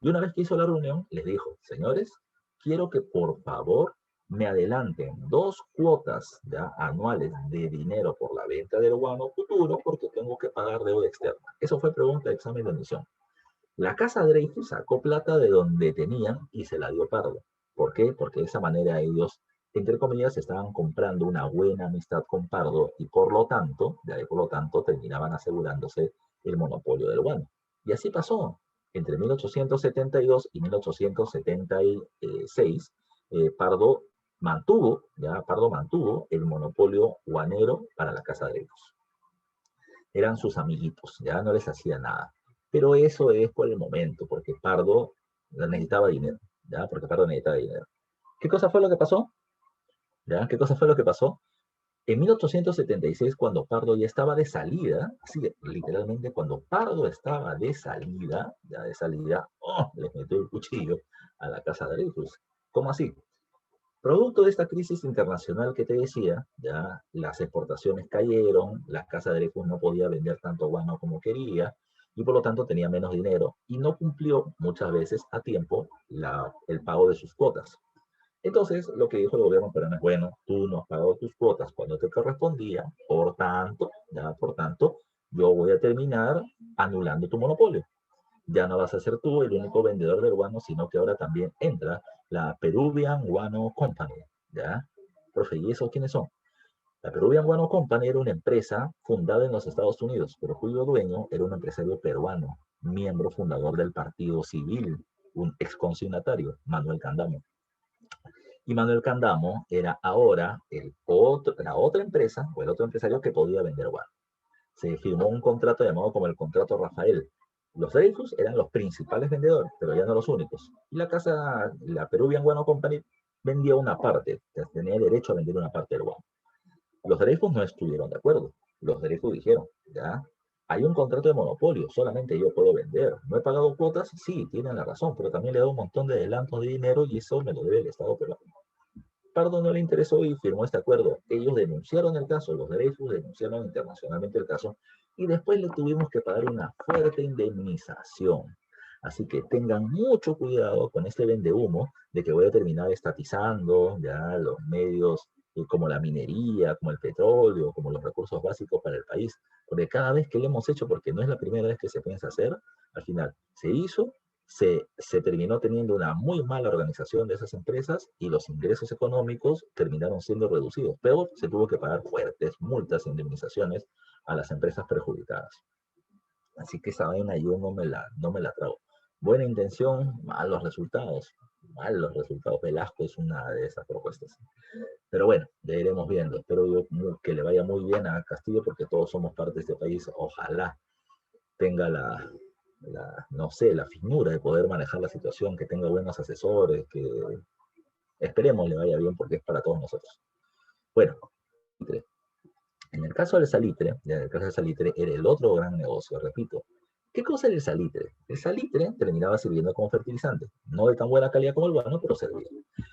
y una vez que hizo la reunión, les dijo, señores, quiero que por favor me adelanten 2 cuotas ya anuales de dinero por la venta del guano futuro porque tengo que pagar deuda externa. Eso fue pregunta de examen de admisión. La Casa Dreyfus sacó plata de donde tenían y se la dio Pardo. ¿Por qué? Porque de esa manera ellos, entre comillas, estaban comprando una buena amistad con Pardo y por lo tanto, terminaban asegurándose el monopolio del guano. Y así pasó. Entre 1872 y 1876, Pardo mantuvo el monopolio guanero para la Casa Dreyfus. Eran sus amiguitos, ya no les hacía nada. Pero eso es por el momento, porque Pardo necesitaba dinero, ¿ya? Porque Pardo necesitaba dinero. ¿Qué cosa fue lo que pasó? ¿Ya? ¿Qué cosa fue lo que pasó? En 1876, cuando Pardo ya estaba de salida, así literalmente cuando Pardo estaba de salida, les metió el cuchillo a la Casa de Dreyfus. ¿Cómo así? Producto de esta crisis internacional que te decía, ya las exportaciones cayeron, la Casa de Dreyfus no podía vender tanto guano como quería, y por lo tanto tenía menos dinero, y no cumplió muchas veces a tiempo el pago de sus cuotas. Entonces, lo que dijo el gobierno peruano es, bueno, tú no has pagado tus cuotas cuando te correspondía, por tanto, yo voy a terminar anulando tu monopolio. Ya no vas a ser tú el único vendedor del guano, sino que ahora también entra la Peruvian Guano Company, ¿ya? Profe, ¿y eso quiénes son? La Peruvian Guano Company era una empresa fundada en los Estados Unidos, pero cuyo dueño era un empresario peruano, miembro fundador del Partido Civil, un exconsignatario, Manuel Candamo. Y Manuel Candamo era ahora la otra empresa o el otro empresario que podía vender guano. Se firmó un contrato llamado como el contrato Rafael. Los Dreyfus eran los principales vendedores, pero ya no los únicos. Y la Peruvian Guano Company vendía una parte, tenía derecho a vender una parte del guano. Los Dreyfus no estuvieron de acuerdo. Los Dreyfus dijeron, ya, hay un contrato de monopolio, solamente yo puedo vender. ¿No he pagado cuotas? Sí, tienen la razón, pero también le he dado un montón de adelantos de dinero y eso me lo debe el Estado peruano. Pardo no le interesó y firmó este acuerdo. Ellos denunciaron el caso, los Dreyfus denunciaron internacionalmente el caso, y después le tuvimos que pagar una fuerte indemnización. Así que tengan mucho cuidado con este vendehumo de que voy a terminar estatizando ya los medios como la minería, como el petróleo, como los recursos básicos para el país. Porque cada vez que lo hemos hecho, porque no es la primera vez que se piensa hacer, al final se hizo, se terminó teniendo una muy mala organización de esas empresas y los ingresos económicos terminaron siendo reducidos. Peor, se tuvo que pagar fuertes multas e indemnizaciones a las empresas perjudicadas. Así que esa vaina yo no me la trago. Buena intención, malos resultados. Malos resultados. Velasco es una de esas propuestas. Pero bueno, ya iremos viendo. Espero yo que le vaya muy bien a Castillo porque todos somos parte de este país. Ojalá tenga no sé, la finura de poder manejar la situación, que tenga buenos asesores, que esperemos le vaya bien porque es para todos nosotros. Bueno, en el caso del salitre, ya en el caso del salitre era el otro gran negocio, repito. ¿Qué cosa era el salitre? El salitre terminaba sirviendo como fertilizante, no de tan buena calidad como el guano, pero servía.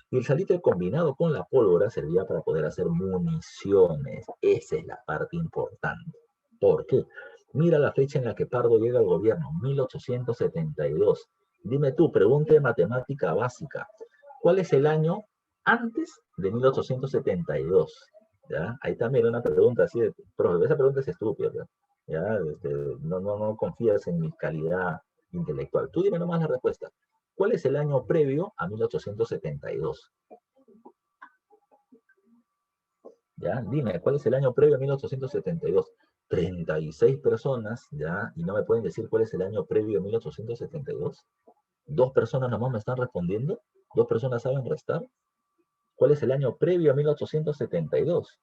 Y el salitre combinado con la pólvora servía para poder hacer municiones. Esa es la parte importante. ¿Por qué? Mira la fecha en la que Pardo llega al gobierno, 1872. Dime tú, pregunta de matemática básica. ¿Cuál es el año antes de 1872? ¿Ya? Ahí también una pregunta así de, profe, esa pregunta es estúpida, ¿ya? No confías en mi calidad intelectual. Tú dime nomás la respuesta. ¿Cuál es el año previo a 1872? ¿Ya? Dime, ¿cuál es el año previo a 1872? 36 personas, ¿ya? Y no me pueden decir cuál es el año previo a 1872. ¿Dos personas nomás me están respondiendo? ¿Dos personas saben restar? ¿Cuál es el año previo a 1872?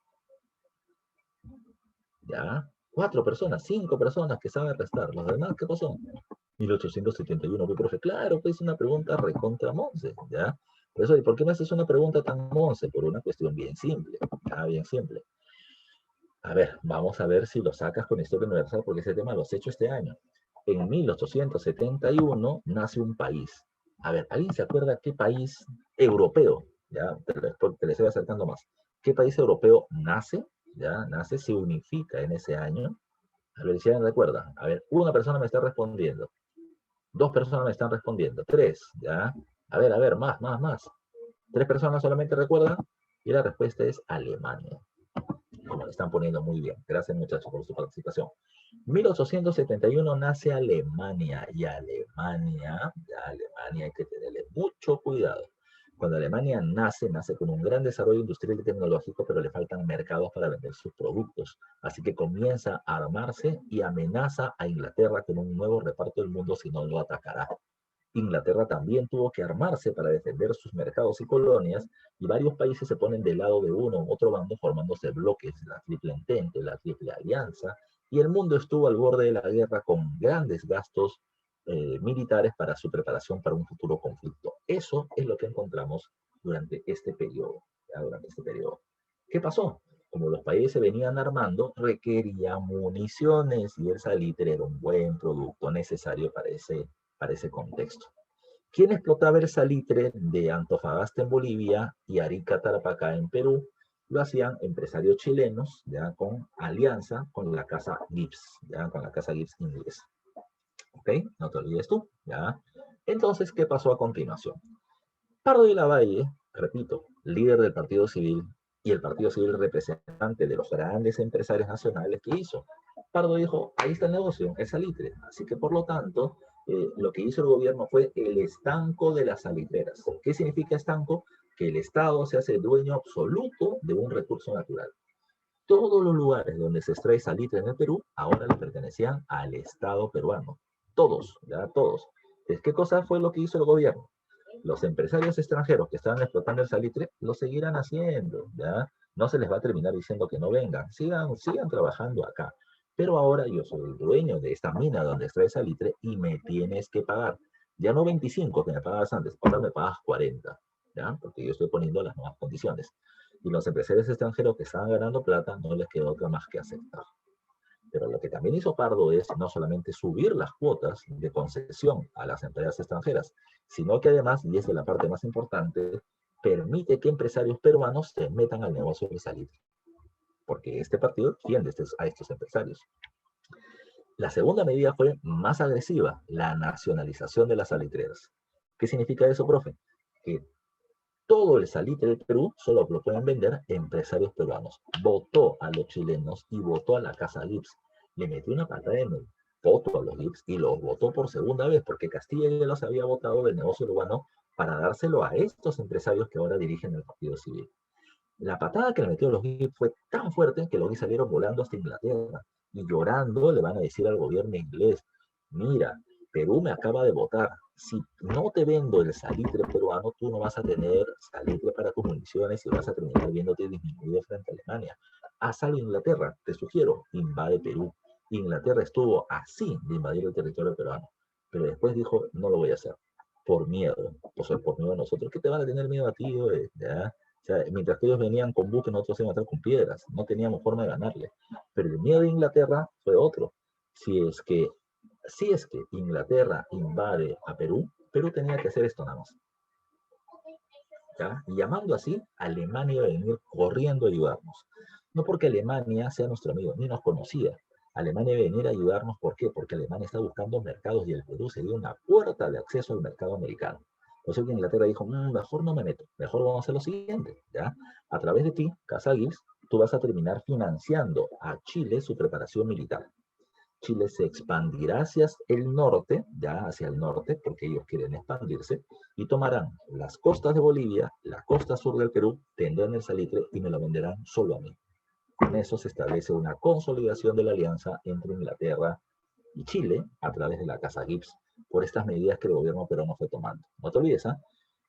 ¿Ya? Cuatro personas, cinco personas que saben restar. ¿Los demás qué pasó? 1871, pues, profe. Claro, pues es una pregunta recontra Monse, ¿ya? Por eso, ¿y por qué me haces una pregunta tan Monse? Por una cuestión bien simple, ya, bien simple. A ver, vamos a ver si lo sacas con historia universal, porque ese tema lo has hecho este año. En 1871 nace un país. A ver, ¿alguien se acuerda qué país europeo? Ya, te le estoy acercando más. ¿Qué país europeo nace? Ya, nace, se unifica en ese año. A ver si alguien recuerda. A ver, una persona me está respondiendo. Dos personas me están respondiendo. Tres, ¿ya? A ver, más. Tres personas solamente recuerdan y la respuesta es Alemania. Como le están poniendo muy bien. Gracias, muchachos, por su participación. 1871 nace Alemania y Alemania hay que tenerle mucho cuidado. Cuando Alemania nace con un gran desarrollo industrial y tecnológico, pero le faltan mercados para vender sus productos. Así que comienza a armarse y amenaza a Inglaterra con un nuevo reparto del mundo si no lo atacará. Inglaterra también tuvo que armarse para defender sus mercados y colonias, y varios países se ponen del lado de uno u otro bando formándose bloques, la Triple Entente, la Triple Alianza, y el mundo estuvo al borde de la guerra con grandes gastos militares para su preparación para un futuro conflicto. Eso es lo que encontramos durante este periodo. Durante este periodo. ¿Qué pasó? Como los países se venían armando, requería municiones y el salitre era un buen producto necesario para ese contexto. ¿Quién explotaba el salitre de Antofagasta en Bolivia y Arica, Tarapacá en Perú? Lo hacían empresarios chilenos, ya con alianza con la casa Gibbs, ya con la casa Gibbs inglesa. ¿Ok? No te olvides tú, ya. Entonces, ¿qué pasó a continuación? Pardo de Lavalle, repito, líder del Partido Civil y el Partido Civil representante de los grandes empresarios nacionales, ¿qué hizo? Pardo dijo, ahí está el negocio, es salitre. Así que, por lo tanto, lo que hizo el gobierno fue el estanco de las salitreras. ¿Qué significa estanco? Que el Estado se hace dueño absoluto de un recurso natural. Todos los lugares donde se extrae salitre en el Perú ahora le pertenecían al Estado peruano. Todos, ya todos. Entonces, ¿qué cosa fue lo que hizo el gobierno? Los empresarios extranjeros que estaban explotando el salitre lo seguirán haciendo, ¿ya? No se les va a terminar diciendo que no vengan, sigan trabajando acá. Pero ahora yo soy el dueño de esta mina donde extrae salitre y me tienes que pagar. Ya no 25 que me pagabas antes, ahora me pagas 40, ¿ya? Porque yo estoy poniendo las nuevas condiciones. Y los empresarios extranjeros que estaban ganando plata no les quedó otra más que aceptar. Pero lo que también hizo Pardo es no solamente subir las cuotas de concesión a las empresas extranjeras, sino que además, y esa es la parte más importante, permite que empresarios peruanos se metan al negocio del salitre, porque este partido defiende a estos empresarios. La segunda medida fue más agresiva, la nacionalización de las salitreras. ¿Qué significa eso, profe? Que todo el salitre del Perú solo lo pueden vender empresarios peruanos. Votó a los chilenos y votó a la Casa Gips. Le metió una patada en el voto a los Gips y los votó por segunda vez porque Castilla ya los había votado del negocio urbano para dárselo a estos empresarios que ahora dirigen el Partido Civil. La patada que le metió a los Gips fue tan fuerte que los Gips salieron volando hasta Inglaterra y llorando le van a decir al gobierno inglés, mira, Perú me acaba de votar, si no te vendo el salitre peruano, tú no vas a tener salitre para tus municiones y vas a terminar viéndote disminuido frente a Alemania. Haz algo Inglaterra, te sugiero, invade Perú. Inglaterra estuvo así de invadir el territorio peruano, pero después dijo, no lo voy a hacer, por miedo, o sea, por miedo a nosotros. ¿Qué te van a tener miedo a ti? ¿Ya? O sea, mientras que ellos venían con buques, nosotros íbamos a entrar con piedras, no teníamos forma de ganarle. Pero el miedo de Inglaterra fue otro. Si es que Inglaterra invade a Perú, Perú tenía que hacer esto nada más. ¿Ya? Y llamando así, Alemania iba a venir corriendo a ayudarnos. No porque Alemania sea nuestro amigo, ni nos conocía. Alemania iba a venir a ayudarnos, ¿por qué? Porque Alemania está buscando mercados y el Perú sería una puerta de acceso al mercado americano. Por eso que Inglaterra dijo, mejor no me meto, mejor vamos a hacer lo siguiente, ¿ya? A través de ti, Casa Gibbs, tú vas a terminar financiando a Chile su preparación militar. Chile se expandirá hacia el norte, ya hacia el norte, porque ellos quieren expandirse, y tomarán las costas de Bolivia, la costa sur del Perú, tendrán el salitre y me lo venderán solo a mí. Con eso se establece una consolidación de la alianza entre Inglaterra y Chile a través de la Casa Gibbs por estas medidas que el gobierno peruano fue tomando. No te olvides, ¿eh?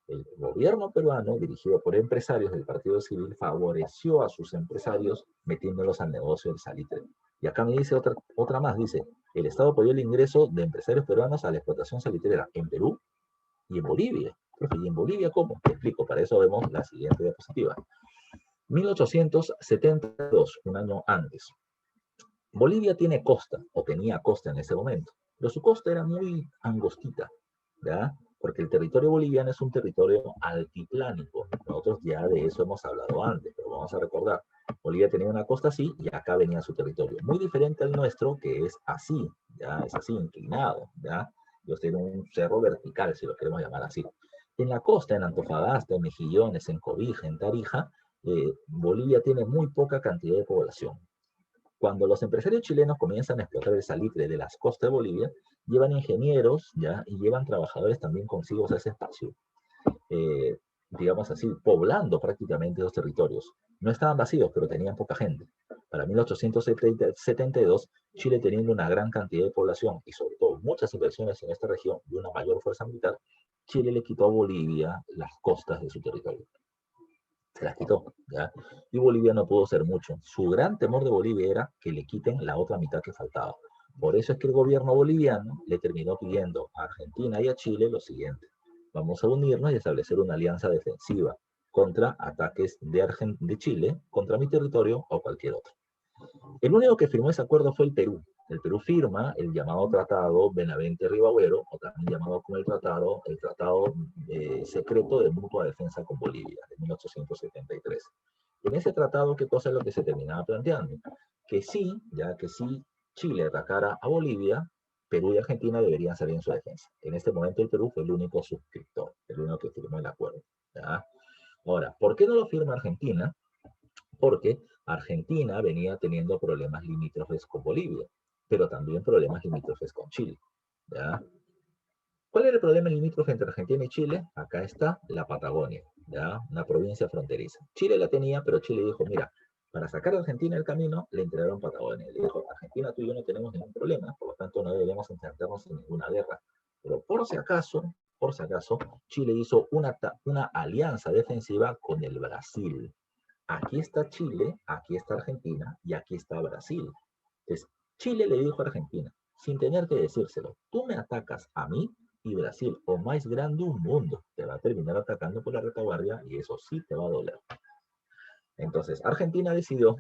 El gobierno peruano, dirigido por empresarios del Partido Civil, favoreció a sus empresarios metiéndolos al negocio del salitre. Y acá me dice otra más, dice, el Estado apoyó el ingreso de empresarios peruanos a la explotación salitrera en Perú y en Bolivia. ¿Y en Bolivia cómo? Te explico, para eso vemos la siguiente diapositiva. 1872, un año antes. Bolivia tiene costa, o tenía costa en ese momento, pero su costa era muy angostita, ¿ya? Porque el territorio boliviano es un territorio altiplánico. Nosotros ya de eso hemos hablado antes, pero vamos a recordar. Bolivia tenía una costa así y acá venía su territorio. Muy diferente al nuestro, que es así, ¿ya? Es así, inclinado, ¿ya? Ellos tienen un cerro vertical, si lo queremos llamar así. En la costa, en Antofagasta, en Mejillones, en Cobija, en Tarija, Bolivia tiene muy poca cantidad de población. Cuando los empresarios chilenos comienzan a explotar el salitre de las costas de Bolivia, llevan ingenieros, ¿ya? Y llevan trabajadores también consigo a ese espacio, digamos así, poblando prácticamente los territorios. No estaban vacíos, pero tenían poca gente. Para 1872, Chile teniendo una gran cantidad de población y sobre todo muchas inversiones en esta región y una mayor fuerza militar, Chile le quitó a Bolivia las costas de su territorio. Se las quitó, ¿ya? Y Bolivia no pudo hacer mucho. Su gran temor de Bolivia era que le quiten la otra mitad que faltaba. Por eso es que el gobierno boliviano le terminó pidiendo a Argentina y a Chile lo siguiente. Vamos a unirnos y establecer una alianza defensiva contra ataques de Chile, contra mi territorio o cualquier otro. El único que firmó ese acuerdo fue el Perú. El Perú firma el llamado Tratado Benavente-Rivagüero, o también llamado como el Tratado Secreto de Mutua Defensa con Bolivia, de 1873. En ese tratado, ¿qué cosa es lo que se terminaba planteando? Que sí, ya que sí Chile atacara a Bolivia, Perú y Argentina deberían salir en su defensa. En este momento el Perú fue el único suscriptor, el único que firmó el acuerdo, ¿ya? Ahora, ¿por qué no lo firma Argentina? Porque Argentina venía teniendo problemas limítrofes con Bolivia, pero también problemas limítrofes con Chile, ¿ya? ¿Cuál era el problema limítrofe entre Argentina y Chile? Acá está la Patagonia, ¿ya? Una provincia fronteriza. Chile la tenía, pero Chile dijo, mira, para sacar a Argentina del camino, le entregaron Patagonia. Le dijo, Argentina, tú y yo no tenemos ningún problema, por lo tanto no deberíamos enfrentarnos en ninguna guerra. Pero por si acaso, Chile hizo una alianza defensiva con el Brasil. Aquí está Chile, aquí está Argentina y aquí está Brasil. Entonces, Chile le dijo a Argentina, sin tener que decírselo, tú me atacas a mí y Brasil, o más grande un mundo, te va a terminar atacando por la retaguardia y eso sí te va a doler. Entonces, Argentina decidió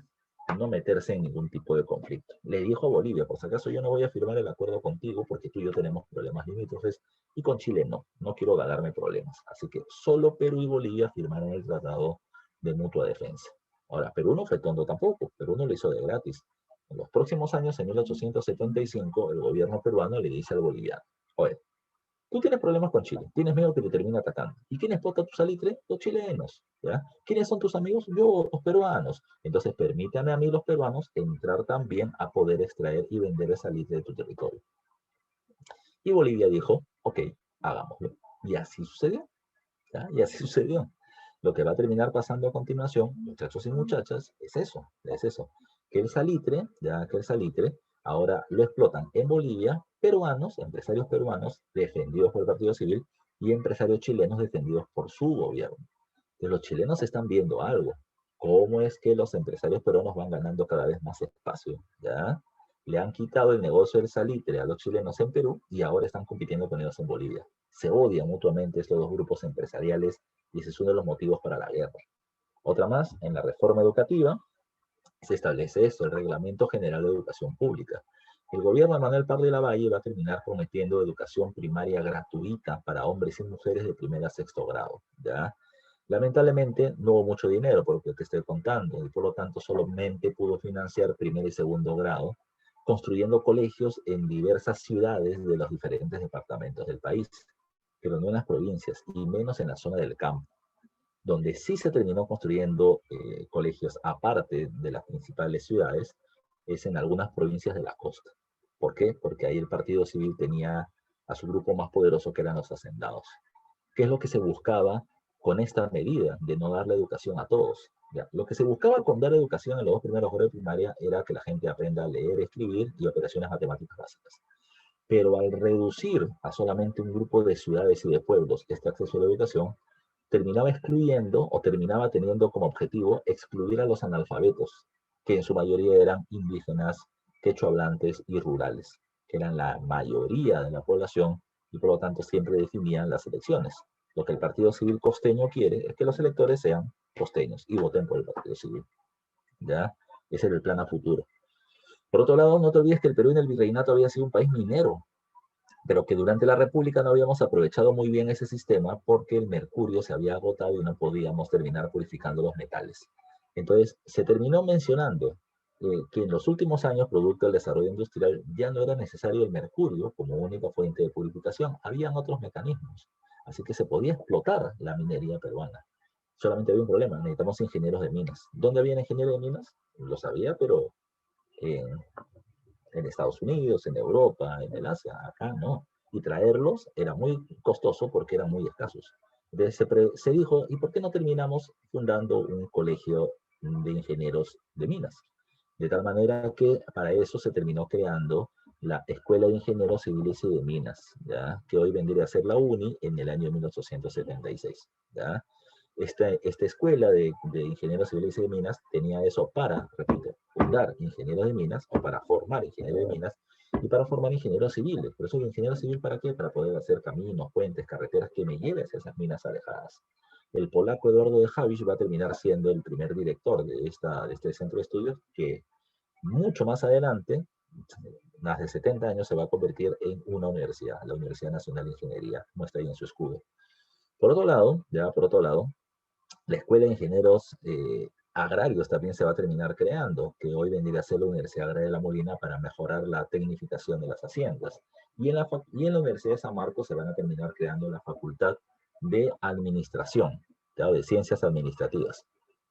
no meterse en ningún tipo de conflicto. Le dijo a Bolivia, por si acaso yo no voy a firmar el acuerdo contigo porque tú y yo tenemos problemas limítrofes, y con Chile no quiero ganarme problemas. Así que solo Perú y Bolivia firmaron el tratado de mutua defensa. Ahora, Perú no fue tonto tampoco, Perú no lo hizo de gratis. En los próximos años, en 1875, el gobierno peruano le dice al boliviano, oye, tú tienes problemas con Chile, tienes miedo que te termine atacando. ¿Y quién explota tu salitre? Los chilenos. ¿Ya? ¿Quiénes son tus amigos? Yo, los peruanos. Entonces permítame a mí, los peruanos, entrar también a poder extraer y vender el salitre de tu territorio. Y Bolivia dijo, ok, hagámoslo. Y así sucedió. ¿Ya? Y así sucedió. Lo que va a terminar pasando a continuación, muchachos y muchachas, es eso, que el salitre, ya que el salitre, ahora lo explotan en Bolivia, peruanos, empresarios peruanos defendidos por el Partido Civil y empresarios chilenos defendidos por su gobierno. Entonces los chilenos están viendo algo, cómo es que los empresarios peruanos van ganando cada vez más espacio, ¿ya? Le han quitado el negocio del salitre a los chilenos en Perú y ahora están compitiendo con ellos en Bolivia. Se odian mutuamente estos dos grupos empresariales y ese es uno de los motivos para la guerra. Otra más, en la reforma educativa se establece esto, el Reglamento General de Educación Pública. El gobierno de Manuel Pardo de Lavalle va a terminar prometiendo educación primaria gratuita para hombres y mujeres de primer a sexto grado, ¿ya? Lamentablemente no hubo mucho dinero por lo que te estoy contando y por lo tanto solamente pudo financiar primer y segundo grado, construyendo colegios en diversas ciudades de los diferentes departamentos del país, pero no en las provincias y menos en la zona del campo. Donde sí se terminó construyendo colegios aparte de las principales ciudades es en algunas provincias de la costa. ¿Por qué? Porque ahí el Partido Civil tenía a su grupo más poderoso que eran los hacendados. ¿Qué es lo que se buscaba con esta medida de no darle educación a todos? ¿Ya? Lo que se buscaba con dar educación en los dos primeros grados de primaria era que la gente aprenda a leer, escribir y operaciones matemáticas básicas. Pero al reducir a solamente un grupo de ciudades y de pueblos este acceso a la educación, terminaba excluyendo o terminaba teniendo como objetivo excluir a los analfabetos, que en su mayoría eran indígenas, quechua hablantes y rurales, que eran la mayoría de la población y por lo tanto siempre definían las elecciones. Lo que el Partido Civil costeño quiere es que los electores sean costeños y voten por el Partido Civil. ¿Ya? Ese era el plan a futuro. Por otro lado, no te olvides que el Perú en el virreinato había sido un país minero, pero que durante la República no habíamos aprovechado muy bien ese sistema porque el mercurio se había agotado y no podíamos terminar purificando los metales. Entonces, se terminó mencionando que en los últimos años, producto del desarrollo industrial, ya no era necesario el mercurio como única fuente de purificación, habían otros mecanismos, así que se podía explotar la minería peruana. Solamente había un problema, necesitamos ingenieros de minas. ¿Dónde había ingenieros de minas? Lo sabía, pero en en Estados Unidos, en Europa, en el Asia, acá no. Y traerlos era muy costoso porque eran muy escasos. Entonces se dijo, ¿y por qué no terminamos fundando un colegio de ingenieros de minas? De tal manera que para eso se terminó creando la Escuela de Ingenieros Civiles y de Minas, ¿ya? Que hoy vendría a ser la UNI en el año 1876. ¿Ya? Esta escuela de ingenieros civiles y de minas tenía eso para, repito, fundar ingenieros de minas o para formar ingenieros de minas y para formar ingenieros civiles. Por eso el ingeniero civil, ¿para qué? Para poder hacer caminos, puentes, carreteras que me lleven hacia esas minas alejadas. El polaco Eduardo de Havish va a terminar siendo el primer director de este centro de estudios que mucho más adelante, más de 70 años, se va a convertir en una universidad, la Universidad Nacional de Ingeniería, muestra ahí en su escudo. Por otro lado, la Escuela de Ingenieros Agrarios también se va a terminar creando, que hoy vendría a ser la Universidad Agraria de La Molina para mejorar la tecnificación de las haciendas. Y en la Universidad de San Marcos se van a terminar creando la Facultad de Administración, ¿ya? De Ciencias Administrativas.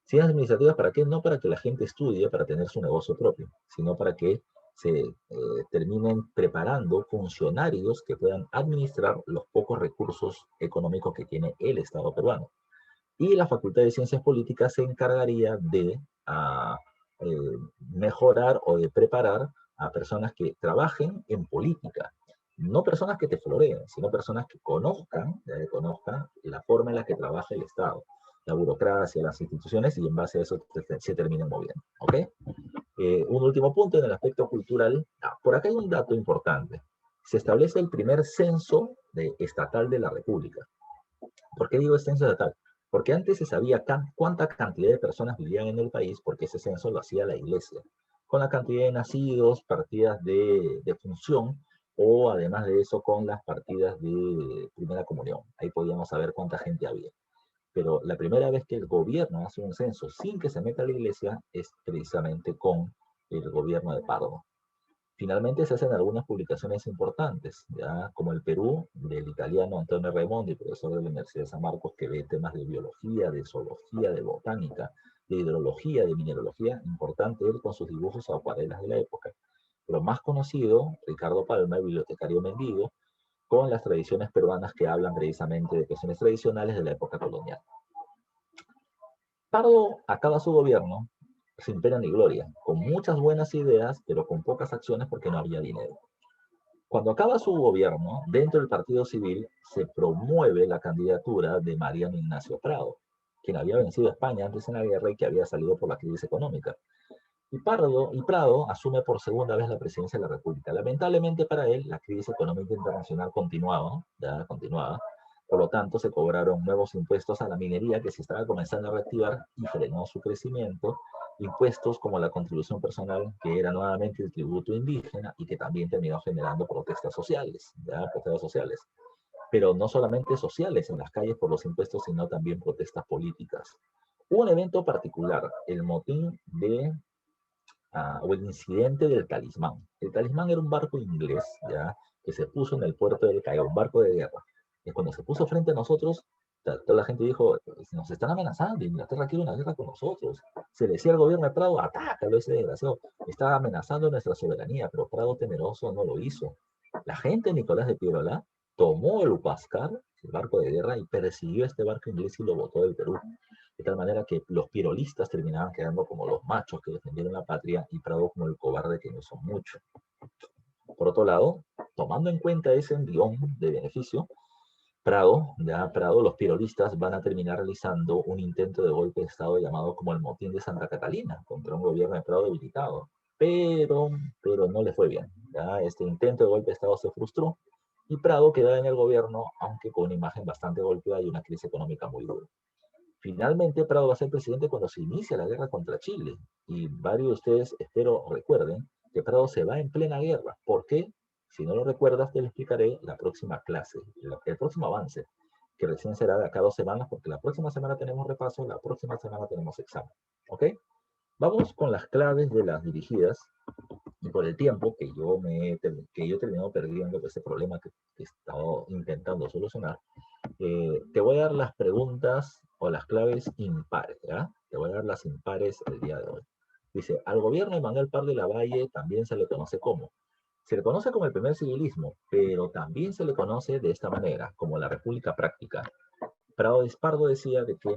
Ciencias administrativas, ¿para qué? No para que la gente estudie para tener su negocio propio, sino para que se terminen preparando funcionarios que puedan administrar los pocos recursos económicos que tiene el Estado peruano. Y la Facultad de Ciencias Políticas se encargaría de eh, mejorar o de preparar a personas que trabajen en política. No personas que te floreen, sino personas que conozcan la forma en la que trabaja el Estado, la burocracia, las instituciones, y en base a eso se terminen moviendo. ¿Ok? Un último punto en el aspecto cultural. Por acá hay un dato importante. Se establece el primer censo estatal de la República. ¿Por qué digo censo estatal? Porque antes se sabía cuánta cantidad de personas vivían en el país, porque ese censo lo hacía la iglesia, con la cantidad de nacidos, partidas de función, o además de eso con las partidas de primera comunión. Ahí podíamos saber cuánta gente había. Pero la primera vez que el gobierno hace un censo sin que se meta la iglesia es precisamente con el gobierno de Pardo. Finalmente se hacen algunas publicaciones importantes, ya como el Perú, del italiano Antonio Raimondi, profesor de la Universidad de San Marcos, que ve temas de biología, de zoología, de botánica, de hidrología, de mineralogía, importante él con sus dibujos o acuarelas de la época. Pero más conocido, Ricardo Palma, el bibliotecario mendigo, con las tradiciones peruanas que hablan precisamente de cuestiones tradicionales de la época colonial. Pardo acaba su gobierno sin pena ni gloria, con muchas buenas ideas, pero con pocas acciones porque no había dinero. Cuando acaba su gobierno, dentro del Partido Civil se promueve la candidatura de Mariano Ignacio Prado, quien había vencido a España antes en la guerra y que había salido por la crisis económica. Y Prado asume por segunda vez la presidencia de la República. Lamentablemente para él, la crisis económica internacional continuaba. Por lo tanto, se cobraron nuevos impuestos a la minería que se estaba comenzando a reactivar y frenó su crecimiento. Impuestos como la contribución personal, que era nuevamente el tributo indígena y que también terminó generando protestas sociales, protestas sociales. Pero no solamente sociales en las calles por los impuestos, sino también protestas políticas. Hubo un evento particular, el motín o el incidente del Talismán. El Talismán era un barco inglés, ¿ya? Que se puso en el puerto del Callao, un barco de guerra. Y cuando se puso frente a nosotros, toda la gente dijo, nos están amenazando, Inglaterra quiere una guerra con nosotros. Se le decía al gobierno de Prado, atácalo ese desgraciado. Estaba amenazando nuestra soberanía, pero Prado temeroso no lo hizo. La gente de Nicolás de Piérola tomó el Huáscar, el barco de guerra, y persiguió a este barco inglés y lo botó del Perú. De tal manera que los pirolistas terminaban quedando como los machos que defendieron la patria y Prado como el cobarde que no hizo mucho. Por otro lado, tomando en cuenta ese envión de beneficio, Prado, los pirolistas van a terminar realizando un intento de golpe de Estado llamado como el motín de Santa Catalina contra un gobierno de Prado debilitado. Pero no le fue bien. ¿Ya? Este intento de golpe de Estado se frustró y Prado quedó en el gobierno, aunque con una imagen bastante golpeada y una crisis económica muy dura. Finalmente, Prado va a ser presidente cuando se inicia la guerra contra Chile. Y varios de ustedes, espero, recuerden que Prado se va en plena guerra. ¿Por qué? Si no lo recuerdas, te lo explicaré la próxima clase, el próximo avance, que recién será de acá 2 semanas, porque la próxima semana tenemos repaso, la próxima semana tenemos examen. ¿Ok? Vamos con las claves de las dirigidas. Y por el tiempo que yo he terminado perdiendo por ese problema que he estado intentando solucionar, te voy a dar las preguntas o las claves impares, ¿ya? Te voy a dar las impares el día de hoy. Dice, al gobierno de Manuel Pardo de Lavalle también se le conoce como. Se le conoce como el primer civilismo, pero también se le conoce de esta manera, como la República Práctica. Pardo decía de que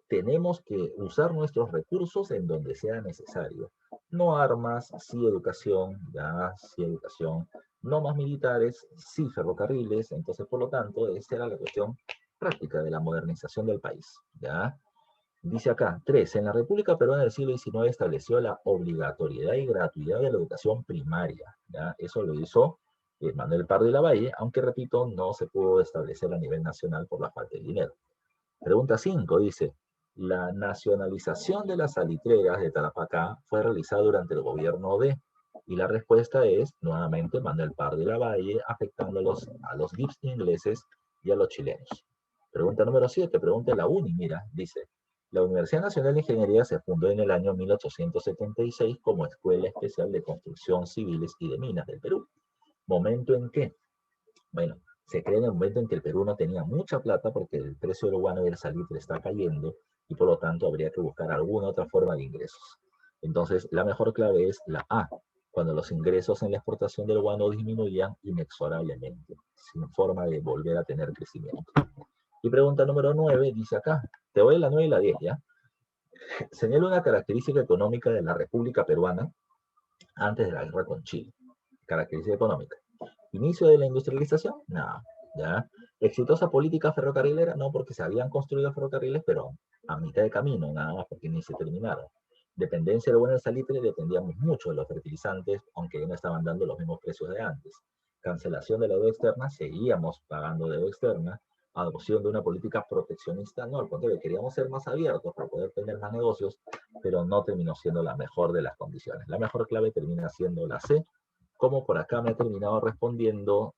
tenemos que usar nuestros recursos en donde sea necesario. No armas, sí educación, sí educación. No más militares, sí ferrocarriles. Entonces, por lo tanto, esa era la cuestión práctica de la modernización del país, ¿ya? Dice acá, 3. En la República Peruana del siglo XIX estableció la obligatoriedad y gratuidad de la educación primaria, ¿ya? Eso lo hizo Manuel Pardo de Lavalle, aunque, repito, no se pudo establecer a nivel nacional por la falta de dinero. Pregunta 5 dice, la nacionalización de las salitreras de Tarapacá fue realizada durante el gobierno de, y la respuesta es, nuevamente, Manuel Pardo de Lavalle, afectando a los Gibbs ingleses y a los chilenos. Pregunta número 7, pregunta la UNI, mira, dice, la Universidad Nacional de Ingeniería se fundó en el año 1876 como Escuela Especial de Construcción Civiles y de Minas del Perú. ¿Momento en qué? Bueno, se crea en el momento en que el Perú no tenía mucha plata porque el precio del guano y el salitre está cayendo y por lo tanto habría que buscar alguna otra forma de ingresos. Entonces, la mejor clave es la A, cuando los ingresos en la exportación del guano disminuían inexorablemente, sin forma de volver a tener crecimiento. Y pregunta número 9 dice acá, te voy a la 9 y la 10, ¿ya? Señala una característica económica de la República Peruana antes de la guerra con Chile. Característica económica. ¿Inicio de la industrialización? No, ¿ya? ¿Exitosa política ferrocarrilera? No, porque se habían construido ferrocarriles, pero a mitad de camino, nada más, porque ni se terminaron. Dependencia del bueno del salitre, dependíamos mucho de los fertilizantes, aunque ya no estaban dando los mismos precios de antes. Cancelación de la deuda externa, seguíamos pagando deuda externa. adopción de una política proteccionista, no, al contrario, queríamos ser más abiertos para poder tener más negocios, pero no terminó siendo la mejor de las condiciones. La mejor clave termina siendo la C, como por acá me ha terminado respondiendo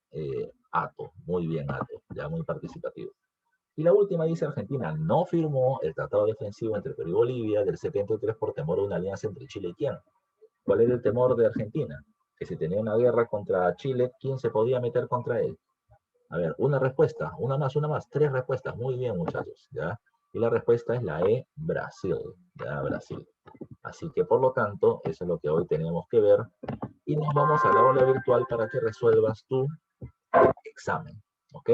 Ato, muy bien Ato, ya muy participativo. Y la última dice, Argentina no firmó el tratado defensivo entre Perú y Bolivia del 73 por temor a una alianza entre Chile y quién. ¿Cuál era el temor de Argentina? Que si tenía una guerra contra Chile, ¿quién se podía meter contra él? A ver, una respuesta, una más, tres respuestas. Muy bien, muchachos, ¿ya? Y la respuesta es la E, Brasil, ¿ya? Brasil. Así que, por lo tanto, eso es lo que hoy tenemos que ver. Y nos vamos a la aula virtual para que resuelvas tu examen, ¿ok?